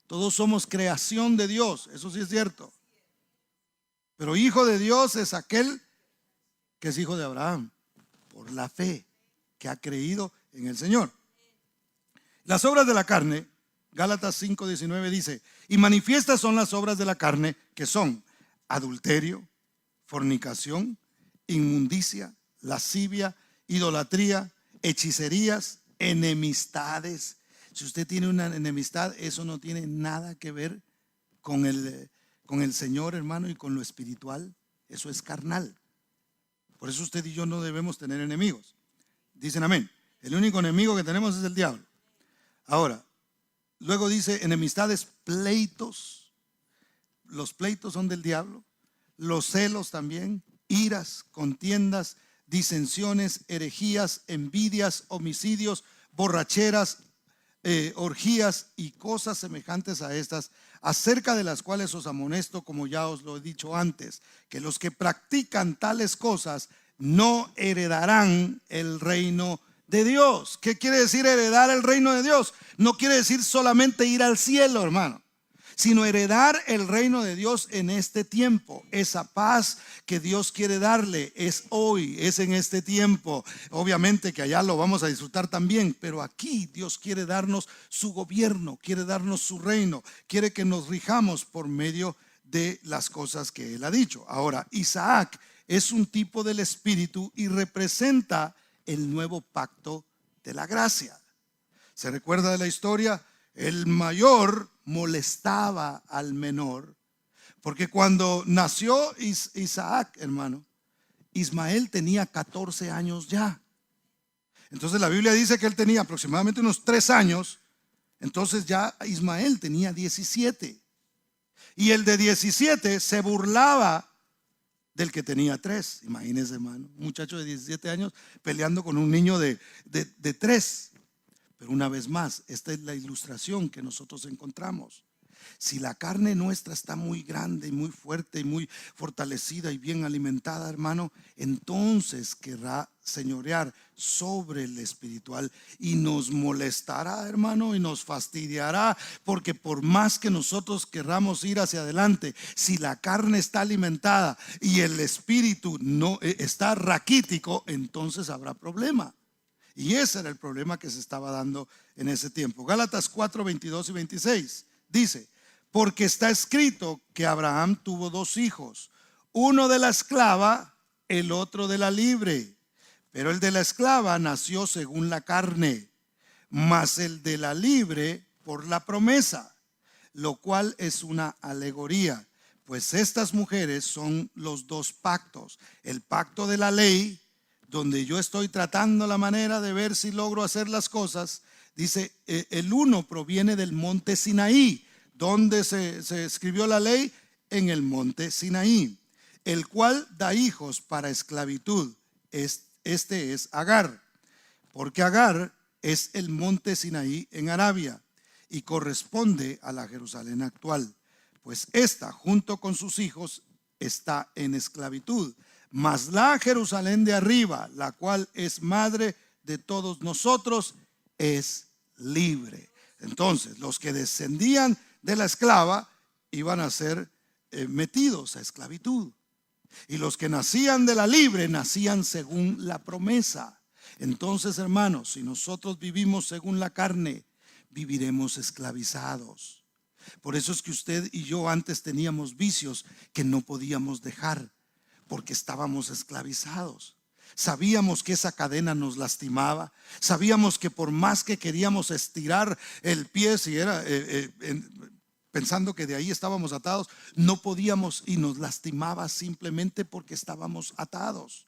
Todos somos creación de Dios. Eso sí es cierto. Pero hijo de Dios es aquel que es hijo de Abraham, por la fe, que ha creído en el Señor. Las obras de la carne, Gálatas 5:19 dice, y manifiestas son las obras de la carne, que son adulterio, fornicación, inmundicia, lascivia, idolatría, hechicerías, enemistades. Si usted tiene una enemistad, eso no tiene nada que ver con el Señor, hermano, y con lo espiritual. Eso es carnal. Por eso usted y yo no debemos tener enemigos. Dicen amén. El único enemigo que tenemos es el diablo. Ahora, luego dice enemistades, pleitos. Los pleitos son del diablo. Los celos también, iras, contiendas, disensiones, herejías, envidias, homicidios, borracheras, orgías y cosas semejantes a estas, acerca de las cuales os amonesto, como ya os lo he dicho antes, que los que practican tales cosas no heredarán el reino de Dios. ¿Qué quiere decir heredar el reino de Dios? No quiere decir solamente ir al cielo, hermano, sino heredar el reino de Dios en este tiempo. Esa paz que Dios quiere darle es hoy, es en este tiempo. Obviamente que allá lo vamos a disfrutar también, pero aquí Dios quiere darnos su gobierno, quiere darnos su reino, quiere que nos rijamos por medio de las cosas que Él ha dicho. Ahora, Isaac es un tipo del Espíritu y representa el nuevo pacto de la gracia. ¿Se recuerda de la historia? El mayor molestaba al menor, porque cuando nació Isaac, hermano, Ismael tenía 14 años ya. Entonces la Biblia dice que él tenía aproximadamente unos 3 años. Entonces ya Ismael tenía 17. Y el de 17 se burlaba del que tenía 3. Imagínense, hermano, un muchacho de 17 años peleando con un niño de 3. Pero una vez más, esta es la ilustración que nosotros encontramos. Si la carne nuestra está muy grande y muy fuerte y muy fortalecida y bien alimentada, hermano, entonces querrá señorear sobre el espiritual y nos molestará, hermano, y nos fastidiará, porque por más que nosotros querramos ir hacia adelante, si la carne está alimentada y el espíritu no está raquítico, entonces habrá problema. Y ese era el problema que se estaba dando en ese tiempo. Gálatas 4, 22 y 26 dice, porque está escrito que Abraham tuvo 2 hijos, uno de la esclava, el otro de la libre. Pero el de la esclava nació según la carne, mas el de la libre por la promesa, lo cual es una alegoría. Pues estas mujeres son los 2 pactos, el pacto de la ley, donde yo estoy tratando la manera de ver si logro hacer las cosas. Dice, el uno proviene del monte Sinaí. ¿Dónde se escribió la ley? En el monte Sinaí. el cual da hijos para esclavitud. Este es Agar, porque Agar es el monte Sinaí en Arabia y corresponde a la Jerusalén actual, pues esta junto con sus hijos está en esclavitud. Mas la Jerusalén de arriba, la cual es madre de todos nosotros, es libre. Entonces, los que descendían de la esclava iban a ser metidos a esclavitud. Y los que nacían de la libre nacían según la promesa. Entonces, hermanos, si nosotros vivimos según la carne, viviremos esclavizados. Por eso es que usted y yo antes teníamos vicios que no podíamos dejar, porque estábamos esclavizados. Sabíamos que esa cadena nos lastimaba. Sabíamos que por más que queríamos estirar el pie, si era pensando que de ahí estábamos atados, no podíamos y nos lastimaba simplemente porque estábamos atados.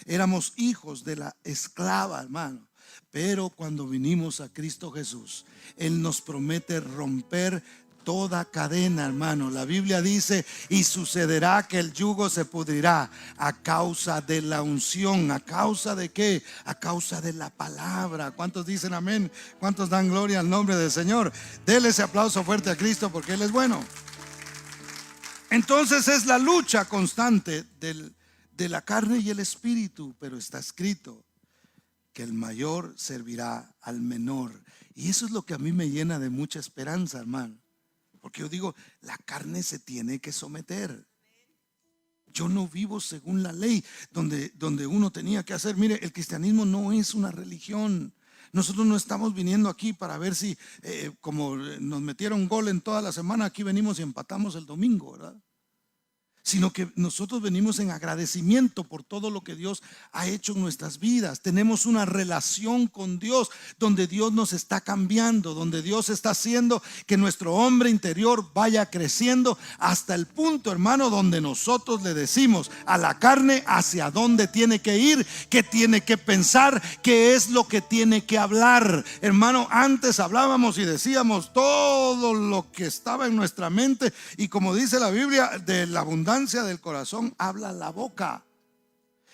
Éramos hijos de la esclava, hermano. Pero cuando vinimos a Cristo Jesús, Él nos promete romper toda cadena, hermano. La Biblia dice: y sucederá que el yugo se pudrirá a causa de la unción. ¿A causa de qué? A causa de la palabra. ¿Cuántos dicen amén? ¿Cuántos dan gloria al nombre del Señor? Dele ese aplauso fuerte a Cristo, porque Él es bueno. Entonces es la lucha constante de la carne y el espíritu, pero está escrito que el mayor servirá al menor. Y eso es lo que a mí me llena de mucha esperanza, hermano. Porque yo digo, la carne se tiene que someter. Yo no vivo según la ley, donde uno tenía que hacer. Mire, el cristianismo no es una religión. Nosotros no estamos viniendo aquí para ver si, como nos metieron gol en toda la semana, aquí venimos y empatamos el domingo, ¿verdad? Sino que nosotros venimos en agradecimiento por todo lo que Dios ha hecho en nuestras vidas. Tenemos una relación con Dios donde Dios nos está cambiando, donde Dios está haciendo que nuestro hombre interior vaya creciendo hasta el punto, hermano, donde nosotros le decimos a la carne hacia dónde tiene que ir, qué tiene que pensar, qué es lo que tiene que hablar. Hermano, antes hablábamos y decíamos todo lo que estaba en nuestra mente, y como dice la Biblia, de la abundancia del corazón habla la boca.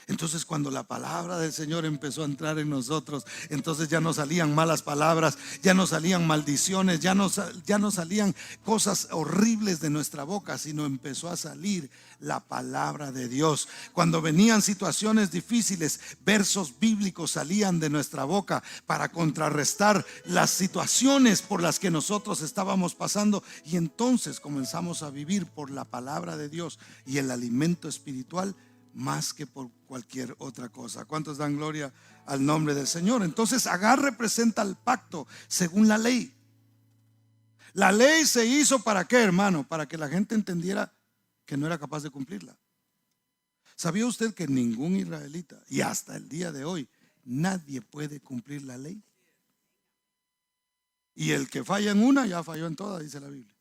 Entonces, cuando la palabra del Señor empezó a entrar en nosotros, entonces ya no salían malas palabras, ya no salían maldiciones, ya no salían cosas horribles de nuestra boca, sino empezó a salir la palabra de Dios. Cuando venían situaciones difíciles, versos bíblicos salían de nuestra boca para contrarrestar las situaciones por las que nosotros estábamos pasando, y entonces comenzamos a vivir por la palabra de Dios y el alimento espiritual más que por cualquier otra cosa. ¿Cuántos dan gloria al nombre del Señor? Entonces, Agar representa el pacto según la ley. La ley se hizo ¿para qué, hermano? Para que la gente entendiera que no era capaz de cumplirla. ¿Sabía usted que ningún israelita, y hasta el día de hoy, nadie puede cumplir la ley? Y el que falla en una, ya falló en todas, dice la Biblia.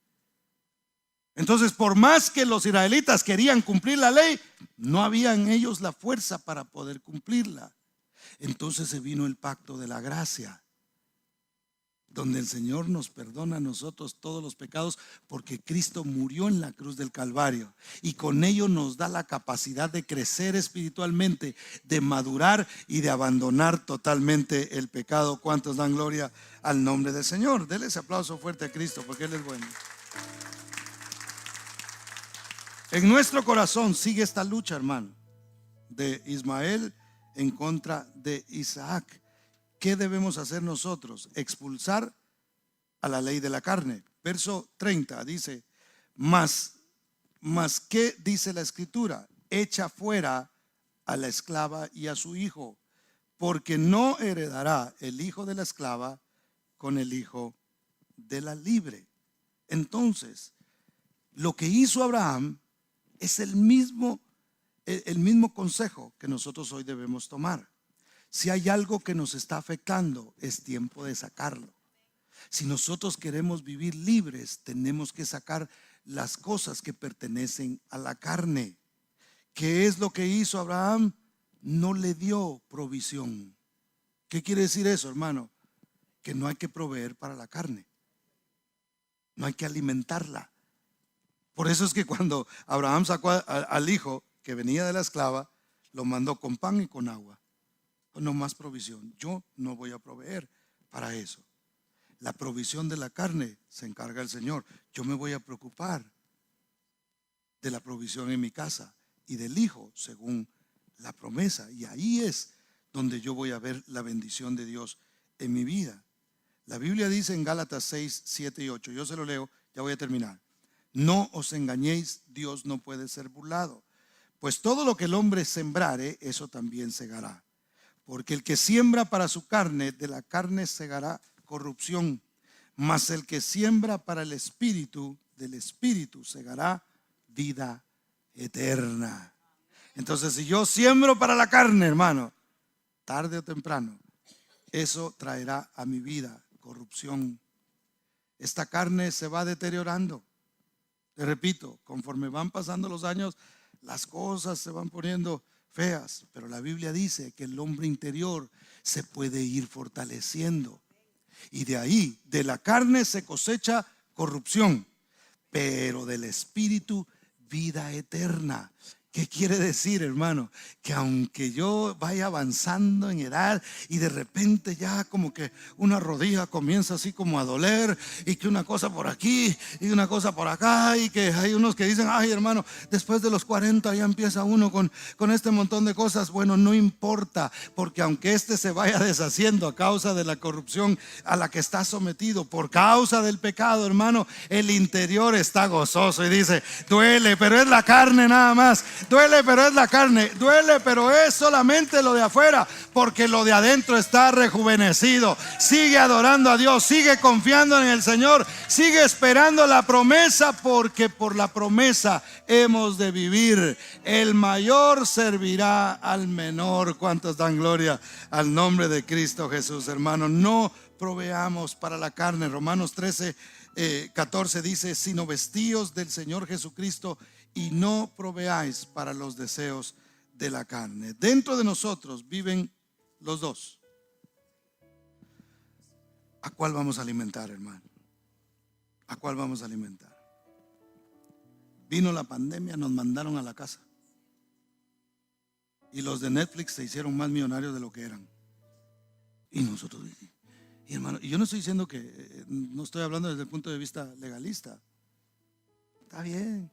Entonces, por más que los israelitas querían cumplir la ley, no había en ellos la fuerza para poder cumplirla. Entonces se vino el pacto de la gracia, donde el Señor nos perdona a nosotros todos los pecados, porque Cristo murió en la cruz del Calvario, y con ello nos da la capacidad de crecer espiritualmente, de madurar y de abandonar totalmente el pecado. ¿Cuántos dan gloria al nombre del Señor? Dele ese aplauso fuerte a Cristo, porque Él es bueno. En nuestro corazón sigue esta lucha, hermano, de Ismael en contra de Isaac. ¿Qué debemos hacer nosotros? Expulsar a la ley de la carne. Verso 30 dice: Mas ¿qué dice la Escritura? Echa fuera a la esclava y a su hijo, porque no heredará el hijo de la esclava con el hijo de la libre. Entonces, lo que hizo Abraham es el mismo consejo que nosotros hoy debemos tomar. Si hay algo que nos está afectando, es tiempo de sacarlo. Si nosotros queremos vivir libres, tenemos que sacar las cosas que pertenecen a la carne. ¿Qué es lo que hizo Abraham? No le dio provisión. ¿Qué quiere decir eso, hermano? Que no hay que proveer para la carne, no hay que alimentarla. Por eso es que cuando Abraham sacó al hijo, que venía de la esclava, lo mandó con pan y con agua. No más provisión. Yo no voy a proveer para eso. La provisión de la carne se encarga el Señor. Yo me voy a preocupar de la provisión en mi casa y del hijo según la promesa. Y ahí es donde yo voy a ver la bendición de Dios en mi vida. La Biblia dice en Gálatas 6, 7 y 8, yo se lo leo, ya voy a terminar. No os engañéis, Dios no puede ser burlado, pues todo lo que el hombre sembrare, eso también segará. Porque el que siembra para su carne, de la carne segará corrupción, mas el que siembra para el espíritu, del espíritu segará vida eterna. Entonces, si yo siembro para la carne, hermano, tarde o temprano, eso traerá a mi vida corrupción. Esta carne se va deteriorando. Te repito, conforme van pasando los años, las cosas se van poniendo feas, pero la Biblia dice que el hombre interior se puede ir fortaleciendo. Y de ahí, de la carne se cosecha corrupción, pero del espíritu vida eterna. ¿Qué quiere decir, hermano? Que aunque yo vaya avanzando en edad y de repente ya como que una rodilla comienza así como a doler, y que una cosa por aquí y una cosa por acá, y que hay unos que dicen, ay, hermano, después de los 40 ya empieza uno con este montón de cosas. Bueno, no importa, porque aunque este se vaya deshaciendo a causa de la corrupción a la que está sometido, por causa del pecado, hermano, el interior está gozoso y dice, duele, pero es la carne nada más. Duele, pero es la carne. Duele, pero es solamente lo de afuera, porque lo de adentro está rejuvenecido. Sigue adorando a Dios, sigue confiando en el Señor, sigue esperando la promesa, porque por la promesa hemos de vivir. El mayor servirá al menor. ¿Cuántos dan gloria al nombre de Cristo Jesús, hermano? No proveamos para la carne. Romanos 13, 14 dice, sino vestíos del Señor Jesucristo y no proveáis para los deseos de la carne. Dentro de nosotros viven los dos. ¿A cuál vamos a alimentar, hermano? ¿A cuál vamos a alimentar? Vino la pandemia, nos mandaron a la casa, y los de Netflix se hicieron más millonarios de lo que eran. Y nosotros, y hermano, y yo no estoy diciendo que, no estoy hablando desde el punto de vista legalista. Está bien.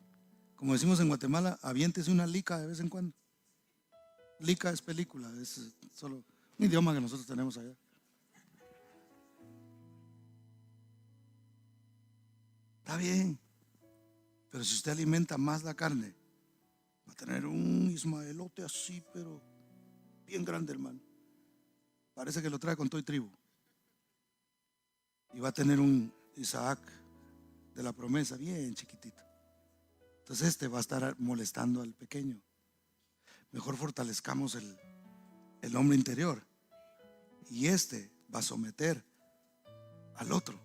Como decimos en Guatemala, aviéntese una lica de vez en cuando. Lica es película, es solo un idioma que nosotros tenemos allá. Está bien, pero si usted alimenta más la carne, va a tener un ismaelote así, pero bien grande, hermano. Parece que lo trae con todo y tribu. Y va a tener un Isaac de la promesa bien chiquitito. Entonces este va a estar molestando al pequeño. Mejor fortalezcamos el hombre interior, y este va a someter al otro,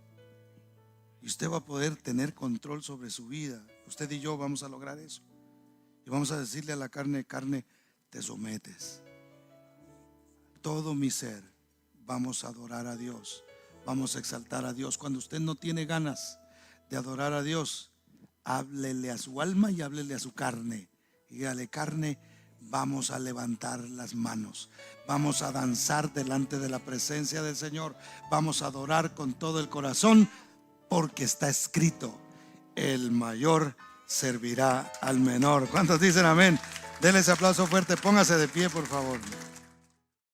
y usted va a poder tener control sobre su vida. Usted y yo vamos a lograr eso, y vamos a decirle a la carne, carne, te sometes. Todo mi ser, vamos a adorar a Dios, vamos a exaltar a Dios. Cuando usted no tiene ganas de adorar a Dios, háblele a su alma y háblele a su carne. Dígale, carne, vamos a levantar las manos, vamos a danzar delante de la presencia del Señor, vamos a adorar con todo el corazón, porque está escrito, el mayor servirá al menor. ¿Cuántos dicen amén? Denle ese aplauso fuerte, póngase de pie, por favor.